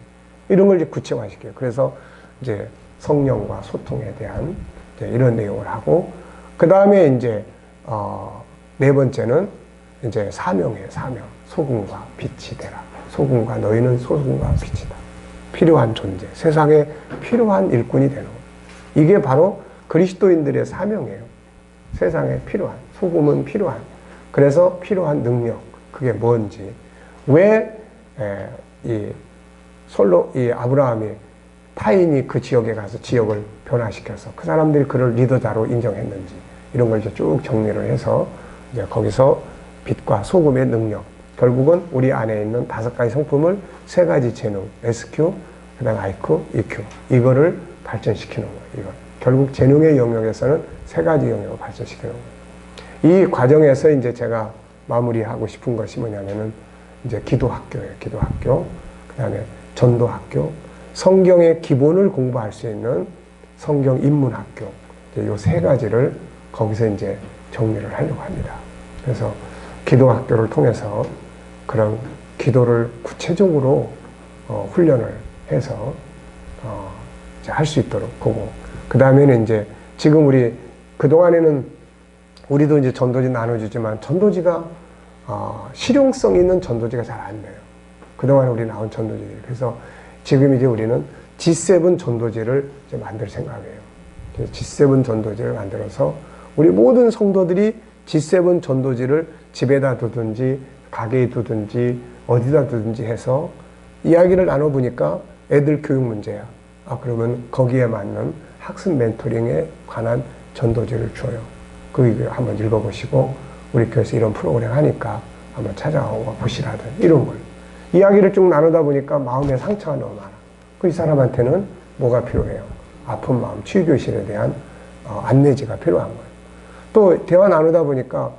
이런 걸 이제 구체화시켜요. 그래서 이제 성령과 소통에 대한 이제 이런 내용을 하고, 그 다음에 이제 네 번째는 이제 사명이에요. 사명. 소금과 빛이 되라. 소금과 너희는 소금과 빛이다. 필요한 존재. 세상에 필요한 일꾼이 되는 거예요. 이게 바로 그리스도인들의 사명이에요. 세상에 필요한, 소금은 필요한. 그래서 필요한 능력. 그게 뭔지. 왜 이 아브라함이 타인이 그 지역에 가서 지역을 변화시켜서 그 사람들이 그를 리더자로 인정했는지 이런 걸 이제 쭉 정리를 해서 이제 거기서 빛과 소금의 능력, 결국은 우리 안에 있는 5가지 성품을 3가지 재능, SQ, 그 다음 IQ, EQ, 이거를 발전시키는 거예요. 이거. 결국 재능의 영역에서는 3가지 영역을 발전시키는 거예요. 이 과정에서 이제 제가 마무리하고 싶은 것이 뭐냐면은 이제 기도학교예요. 기도학교. 그 다음에 전도학교. 성경의 기본을 공부할 수 있는 성경 입문학교. 이 3가지를 거기서 이제 정리를 하려고 합니다. 그래서 기도학교를 통해서 그런 기도를 구체적으로 훈련을 해서 이제 할 수 있도록 보고, 그 다음에는 이제 지금 우리 그동안에는 우리도 이제 전도지 나눠주지만 전도지가 실용성 있는 전도지가 잘 안 돼요. 그동안에 우리 나온 전도지들. 그래서 지금 이제 우리는 G7 전도지를 이제 만들 생각이에요. 그래서 G7 전도지를 만들어서 우리 모든 성도들이 G7 전도지를 집에다 두든지 가게에 두든지 어디다 두든지 해서 이야기를 나눠보니까 애들 교육 문제야. 그러면 거기에 맞는 학습 멘토링에 관한 전도지를 줘요. 그거 한번 읽어보시고 우리 교회에서 이런 프로그램 하니까 한번 찾아와 보시라든 이런 걸. 이야기를 쭉 나누다 보니까 마음의 상처가 너무 많아. 이 사람한테는 뭐가 필요해요? 아픈 마음, 치유교실에 대한 안내지가 필요한 거예요. 또 대화 나누다 보니까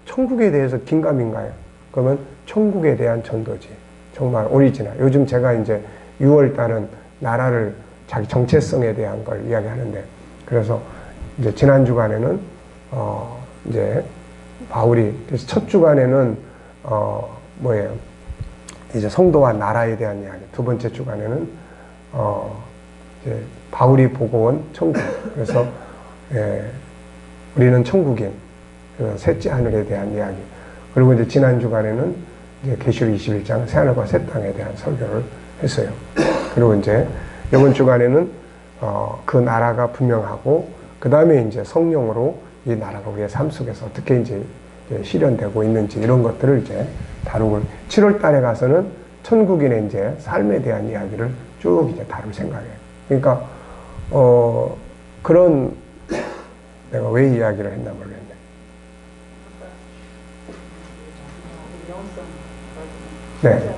천국에 대해서 긴가민가해요. 그러면 천국에 대한 전도지. 정말 오리지널. 요즘 제가 이제 6월 달은 나라를 자기 정체성에 대한 걸 이야기하는데, 그래서 이제 지난 주간에는 이제 바울이 그래서 첫 주간에는 뭐예요? 이제 성도와 나라에 대한 이야기. 두 번째 주간에는 이제 바울이 보고 온 천국. 그래서 우리는 천국인. 셋째 하늘에 대한 이야기. 그리고 이제 지난 주간에는 이제 계시록 21장 새하늘과 새 땅에 대한 설교를 했어요. 그리고 이제 이번 주간에는 그 나라가 분명하고 그 다음에 이제 성령으로 이 나라가 우리의 삶 속에서 어떻게 이제 실현되고 있는지 이런 것들을 이제 다루고 7월 달에 가서는 천국인의 이제 삶에 대한 이야기를 쭉 이제 다룰 생각이에요. 그러니까 그런 내가 왜 이야기를 했나 모르겠네. 네.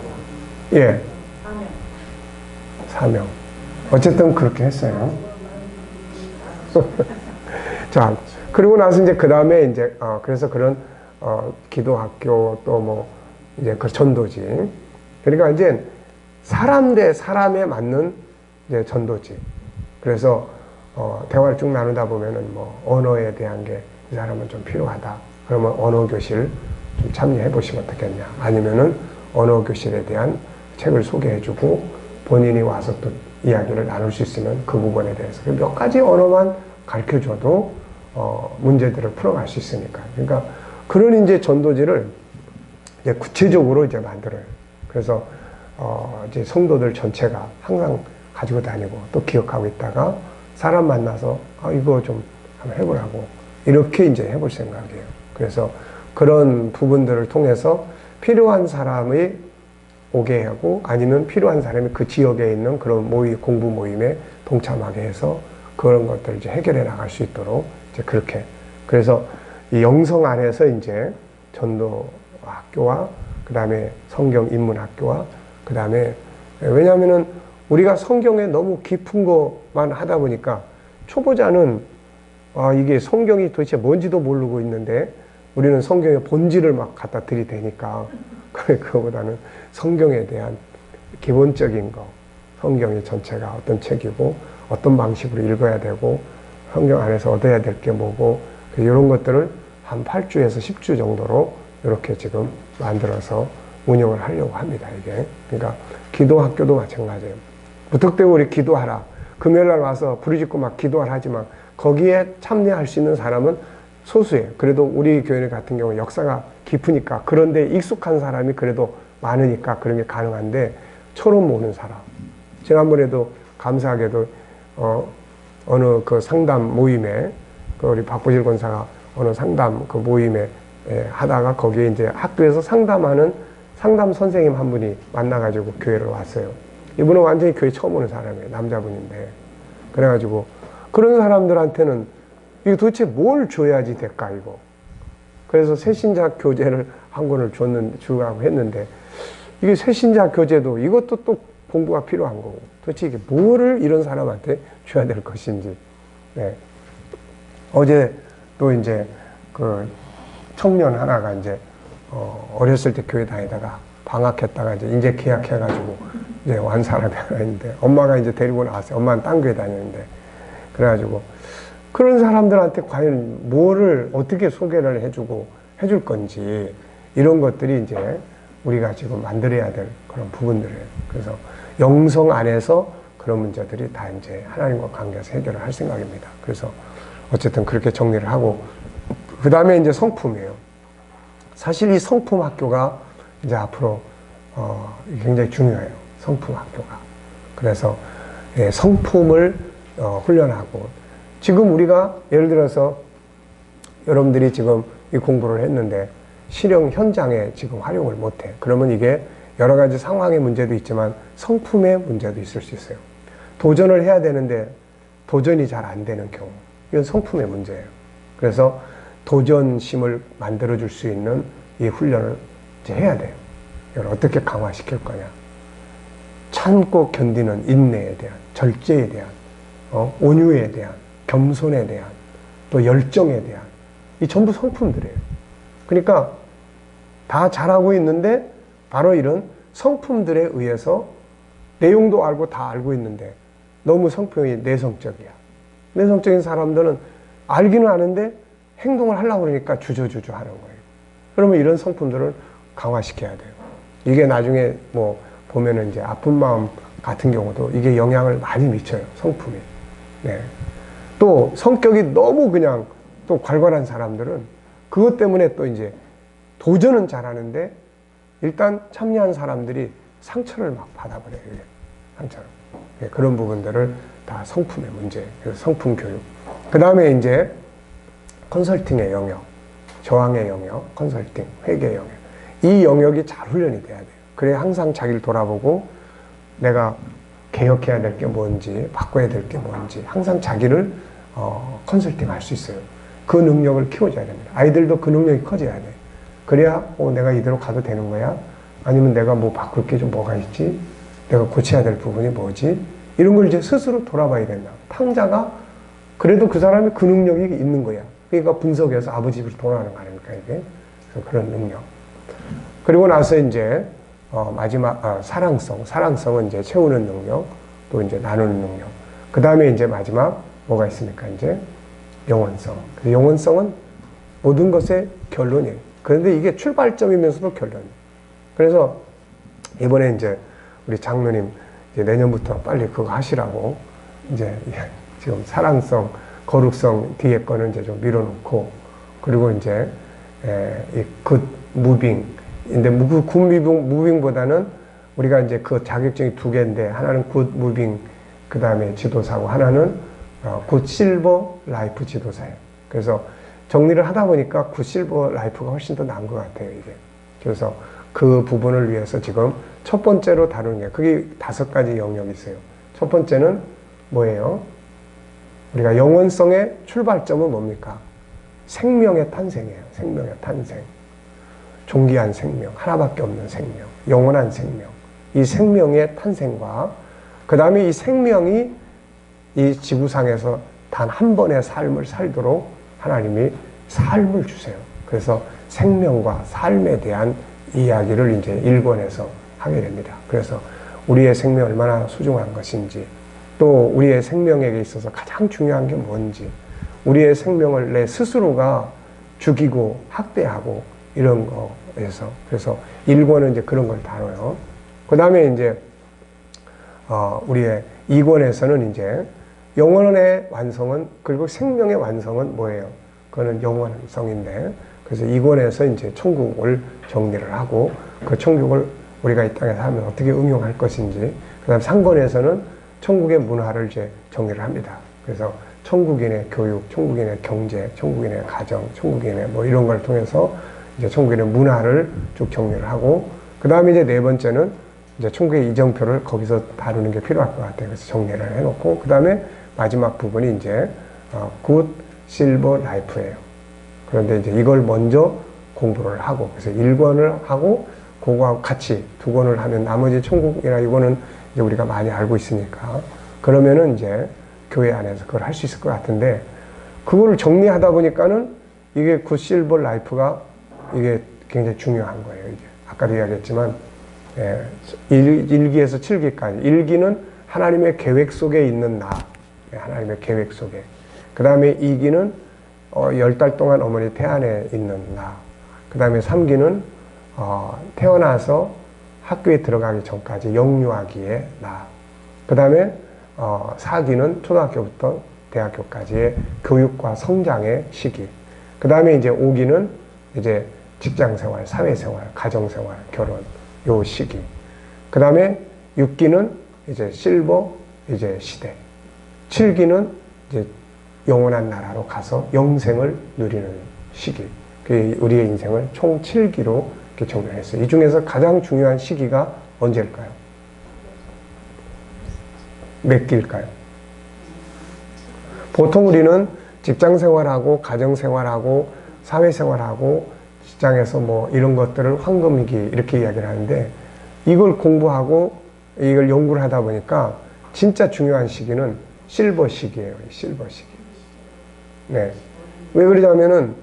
예. 사명. 어쨌든 그렇게 했어요. 자, 그리고 나서 이제 그 다음에 이제, 그래서 그런, 기도학교 또 뭐, 이제 그 전도지. 그러니까 이제 사람 대 사람에 맞는 이제 전도지. 그래서, 대화를 쭉 나누다 보면은 뭐, 언어에 대한 게 이 사람은 좀 필요하다. 그러면 언어 교실 좀 참여해 보시면 어떻겠냐. 아니면은 언어 교실에 대한 책을 소개해주고 본인이 와서 또 이야기를 나눌 수 있으면 그 부분에 대해서 몇 가지 언어만 가르쳐줘도 문제들을 풀어갈 수 있으니까. 그러니까 그런 이제 전도지를 이제 구체적으로 이제 만들어요. 그래서 이제 성도들 전체가 항상 가지고 다니고 또 기억하고 있다가 사람 만나서 이거 좀 한번 해보라고 이렇게 이제 해볼 생각이에요. 그래서 그런 부분들을 통해서 필요한 사람이 오게 하고 아니면 필요한 사람이 그 지역에 있는 그런 공부 모임에 동참하게 해서 그런 것들을 이제 해결해 나갈 수 있도록 이제 그렇게. 그래서 이 영성 안에서 이제 전도 학교와 그 다음에 성경 입문 학교와 그 다음에 왜냐하면은 우리가 성경에 너무 깊은 것만 하다 보니까 초보자는 이게 성경이 도대체 뭔지도 모르고 있는데 우리는 성경의 본질을 막 갖다 들이대니까 그거보다는 성경에 대한 기본적인 거, 성경의 전체가 어떤 책이고 어떤 방식으로 읽어야 되고 성경 안에서 얻어야 될 게 뭐고 이런 것들을 한 8주에서 10주 정도로 이렇게 지금 만들어서 운영을 하려고 합니다. 이게 그러니까 기도 학교도 마찬가지예요. 무턱대고 우리 기도하라. 금요일날 와서 부르짖고 막 기도하라 하지만 거기에 참여할 수 있는 사람은 소수예요. 그래도 우리 교회 같은 경우 역사가 깊으니까 그런데 익숙한 사람이 그래도 많으니까 그런 게 가능한데 처음 오는 사람. 지난번에도 감사하게도 어느 그 상담 모임에 우리 박보실 권사가 어느 상담 그 모임에 하다가 거기에 이제 학교에서 상담하는 상담 선생님 한 분이 만나가지고 교회를 왔어요. 이분은 완전히 교회 처음 오는 사람이에요. 남자분인데. 그래가지고 그런 사람들한테는 이거 도대체 뭘 줘야지 될까 이거. 그래서 새신자 교재를 한 권을 주라고 했는데 이게 새신자 교재도 이것도 또 공부가 필요한 거고 도대체 이게 뭐를 이런 사람한테 줘야 될 것인지. 네. 어제 또 이제 그 청년 하나가 이제 어렸을 때 교회 다니다가 방학했다가 이제 계약해가지고 이제 완 사람이 하나 있는데 엄마가 이제 데리고 나왔어요. 엄마는 딴 교회 다녔는데 그래가지고 그런 사람들한테 과연 뭐를 어떻게 소개를 해줄 건지 이런 것들이 이제 우리가 지금 만들어야 될 그런 부분들이에요. 그래서 영성 안에서 그런 문제들이 다 이제 하나님과 관계에서 해결을 할 생각입니다. 그래서 어쨌든 그렇게 정리를 하고 그 다음에 이제 성품이에요. 사실 이 성품 학교가 이제 앞으로 굉장히 중요해요. 성품 학교가. 그래서 성품을 훈련하고 지금 우리가 예를 들어서 여러분들이 지금 이 공부를 했는데 실용 현장에 지금 활용을 못해. 그러면 이게 여러 가지 상황의 문제도 있지만 성품의 문제도 있을 수 있어요. 도전을 해야 되는데 도전이 잘 안 되는 경우. 이건 성품의 문제예요. 그래서 도전심을 만들어줄 수 있는 이 훈련을 이제 해야 돼요. 이걸 어떻게 강화시킬 거냐. 참고 견디는 인내에 대한, 절제에 대한, 온유에 대한, 겸손에 대한, 또 열정에 대한, 이 전부 성품들이에요. 그러니까 다 잘하고 있는데 바로 이런 성품들에 의해서 내용도 알고 다 알고 있는데 너무 성품이 내성적이야. 내성적인 사람들은 알기는 아는데 행동을 하려고 그러니까 주저주저 하는 거예요. 그러면 이런 성품들을 강화시켜야 돼요. 이게 나중에 뭐 보면은 이제 아픈 마음 같은 경우도 이게 영향을 많이 미쳐요. 성품이. 네. 또 성격이 너무 그냥 또 괄괄한 사람들은 그것 때문에 또 이제 도전은 잘하는데 일단 참여한 사람들이 상처를 막 받아버려요. 상처를. 네. 그런 부분들을 다 성품의 문제. 그래서 성품 교육. 그 다음에 이제 컨설팅의 영역, 저항의 영역, 컨설팅, 회계 영역. 이 영역이 잘 훈련이 돼야 돼요. 그래야 항상 자기를 돌아보고 내가 개혁해야 될 게 뭔지, 바꿔야 될 게 뭔지 항상 자기를 컨설팅 할 수 있어요. 그 능력을 키워줘야 됩니다. 아이들도 그 능력이 커져야 돼. 그래야 내가 이대로 가도 되는 거야? 아니면 내가 뭐 바꿀 게 좀 뭐가 있지? 내가 고쳐야 될 부분이 뭐지? 이런 걸 이제 스스로 돌아봐야 된다. 탕자가 그래도 그 사람이 그 능력이 있는 거야. 그러니까 분석해서 아버지 집으로 돌아가는 거 아닙니까, 이게? 그래서 그런 능력. 그리고 나서 이제, 마지막, 사랑성은 이제 채우는 능력, 또 이제 나누는 능력. 그 다음에 이제 마지막, 뭐가 있습니까, 이제? 영원성. 영원성은 모든 것의 결론이에요. 그런데 이게 출발점이면서도 결론이에요. 그래서 이번에 이제 우리 장로님 이제 내년부터 빨리 그거 하시라고 이제 지금 사랑성, 거룩성 뒤에 거는 이제 좀 밀어놓고, 그리고 이제 이 굿 무빙. 근데 그 굿 무빙보다는 우리가 이제 그 자격증이 두 개인데, 하나는 굿 무빙 그 다음에 지도사고, 하나는 굿 실버 라이프 지도사예요. 그래서 정리를 하다 보니까 굿 실버 라이프가 훨씬 더 나은 것 같아요, 이게. 그래서 그 부분을 위해서 지금 첫 번째로 다루는 게, 그게 5가지 영역이 있어요. 첫 번째는 뭐예요? 우리가 영원성의 출발점은 뭡니까? 생명의 탄생이에요. 생명의 탄생. 존귀한 생명, 하나밖에 없는 생명, 영원한 생명. 이 생명의 탄생과 그 다음에 이 생명이 이 지구상에서 단 한 번의 삶을 살도록 하나님이 삶을 주세요. 그래서 생명과 삶에 대한 이야기를 이제 1권에서 하게 됩니다. 그래서 우리의 생명이 얼마나 소중한 것인지, 또 우리의 생명에게 있어서 가장 중요한 게 뭔지, 우리의 생명을 내 스스로가 죽이고 학대하고 이런 거에서, 그래서 1권은 이제 그런 걸 다뤄요. 그 다음에 이제 우리의 2권에서는 이제 영혼의 완성은, 그리고 생명의 완성은 뭐예요? 그거는 영원성인데, 그래서 2권에서 이제 천국을 정리를 하고, 그 천국을 우리가 이 땅에 살면 어떻게 응용할 것인지, 그 다음 3권에서는 천국의 문화를 이제 정리를 합니다. 그래서 천국인의 교육, 천국인의 경제, 천국인의 가정, 천국인의 뭐 이런 걸 통해서 이제 천국인의 문화를 쭉 정리를 하고, 그 다음에 이제 4번째는 이제 천국의 이정표를 거기서 다루는 게 필요할 것 같아요. 그래서 정리를 해놓고, 그 다음에 마지막 부분이 이제 굿 실버 라이프예요. 그런데 이제 이걸 먼저 공부를 하고, 그래서 1권을 하고 그거하고 같이 2권을 하면 나머지 천국이나 이거는 이제 우리가 많이 알고 있으니까, 그러면은 이제 교회 안에서 그걸 할 수 있을 것 같은데, 그거를 정리하다 보니까는 이게 굿 실버 라이프가 이게 굉장히 중요한 거예요. 이게 아까도 이야기했지만 1기에서 7기까지, 1기는 하나님의 계획 속에 있는 나, 하나님의 계획 속에. 그 다음에 2기는 10달 동안 어머니 태안에 있는 나. 그 다음에 3기는 태어나서 학교에 들어가기 전까지 영유아기의 나. 그 다음에 4기는 초등학교부터 대학교까지의 교육과 성장의 시기. 그 다음에 이제 5기는 이제 직장생활, 사회생활, 가정생활, 결혼, 요 시기. 그 다음에 6기는 이제 실버 이제 시대. 7기는 이제 영원한 나라로 가서 영생을 누리는 시기. 우리의 인생을 총 7기로 이렇게 정리했어요. 이 중에서 가장 중요한 시기가 언제일까요? 몇 기일까요? 보통 우리는 직장생활하고 가정생활하고 사회생활하고 직장에서 뭐 이런 것들을 황금기기 이렇게 이야기를 하는데, 이걸 공부하고 이걸 연구를 하다 보니까 진짜 중요한 시기는 실버 시기예요. 실버 시기. 네. 왜 그러냐면은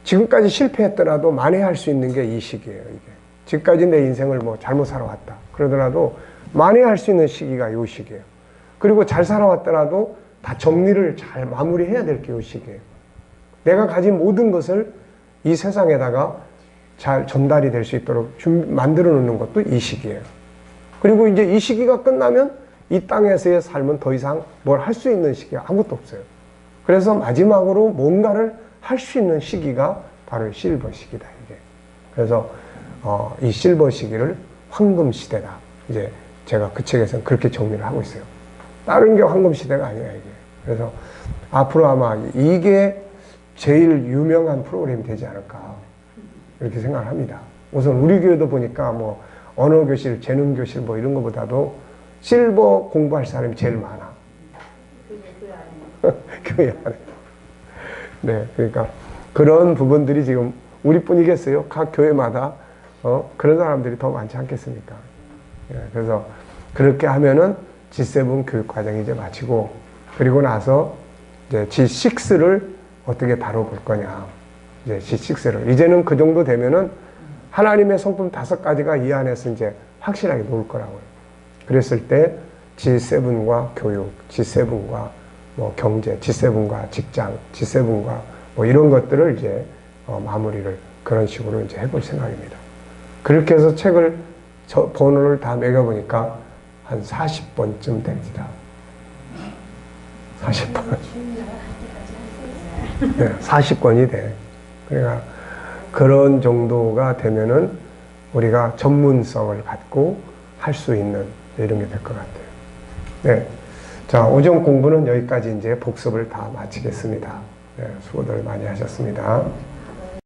지금까지 실패했더라도 만회할 수 있는 게 이 시기예요. 이게. 지금까지 내 인생을 뭐 잘못 살아왔다 그러더라도 만회할 수 있는 시기가 이 시기예요. 그리고 잘 살아왔더라도 다 정리를 잘 마무리해야 될 게 이 시기예요. 내가 가진 모든 것을 이 세상에다가 잘 전달이 될 수 있도록 만들어 놓는 것도 이 시기예요. 그리고 이제 이 시기가 끝나면 이 땅에서의 삶은 더 이상 뭘 할 수 있는 시기가 아무것도 없어요. 그래서 마지막으로 뭔가를 할 수 있는 시기가 바로 실버 시기다, 이게. 그래서 이 실버 시기를 황금 시대다. 이제 제가 그 책에서는 그렇게 정리를 하고 있어요. 다른 게 황금 시대가 아니야, 이게. 그래서 앞으로 아마 이게 제일 유명한 프로그램이 되지 않을까, 이렇게 생각을 합니다. 우선 우리 교회도 보니까 뭐 언어 교실, 재능 교실 뭐 이런 것보다도 실버 공부할 사람이 제일 많아. 교회 안에. 네, 그러니까 그런 부분들이 지금 우리뿐이겠어요? 각 교회마다 그런 사람들이 더 많지 않겠습니까? 네, 그래서 그렇게 하면은 G7 교육 과정이 이제 마치고, 그리고 나서 이제 G6를 어떻게 다뤄볼 거냐. 이제 G6를. 이제는 그 정도 되면은 하나님의 성품 5가지가 이 안에서 이제 확실하게 놓을 거라고요. 그랬을 때 G7과 교육, G7과 뭐 경제, G7과 직장, G7과 뭐 이런 것들을 이제 마무리를 그런 식으로 이제 해볼 생각입니다. 그렇게 해서 책을 저 번호를 다 매겨보니까 한 40번쯤 됩니다. 40번. 네, 40권이 돼. 그러니까 그런 정도가 되면은 우리가 전문성을 갖고 할 수 있는 이런 게 될 것 같아요. 네. 자, 오전 공부는 여기까지 이제 복습을 다 마치겠습니다. 네, 수고들 많이 하셨습니다.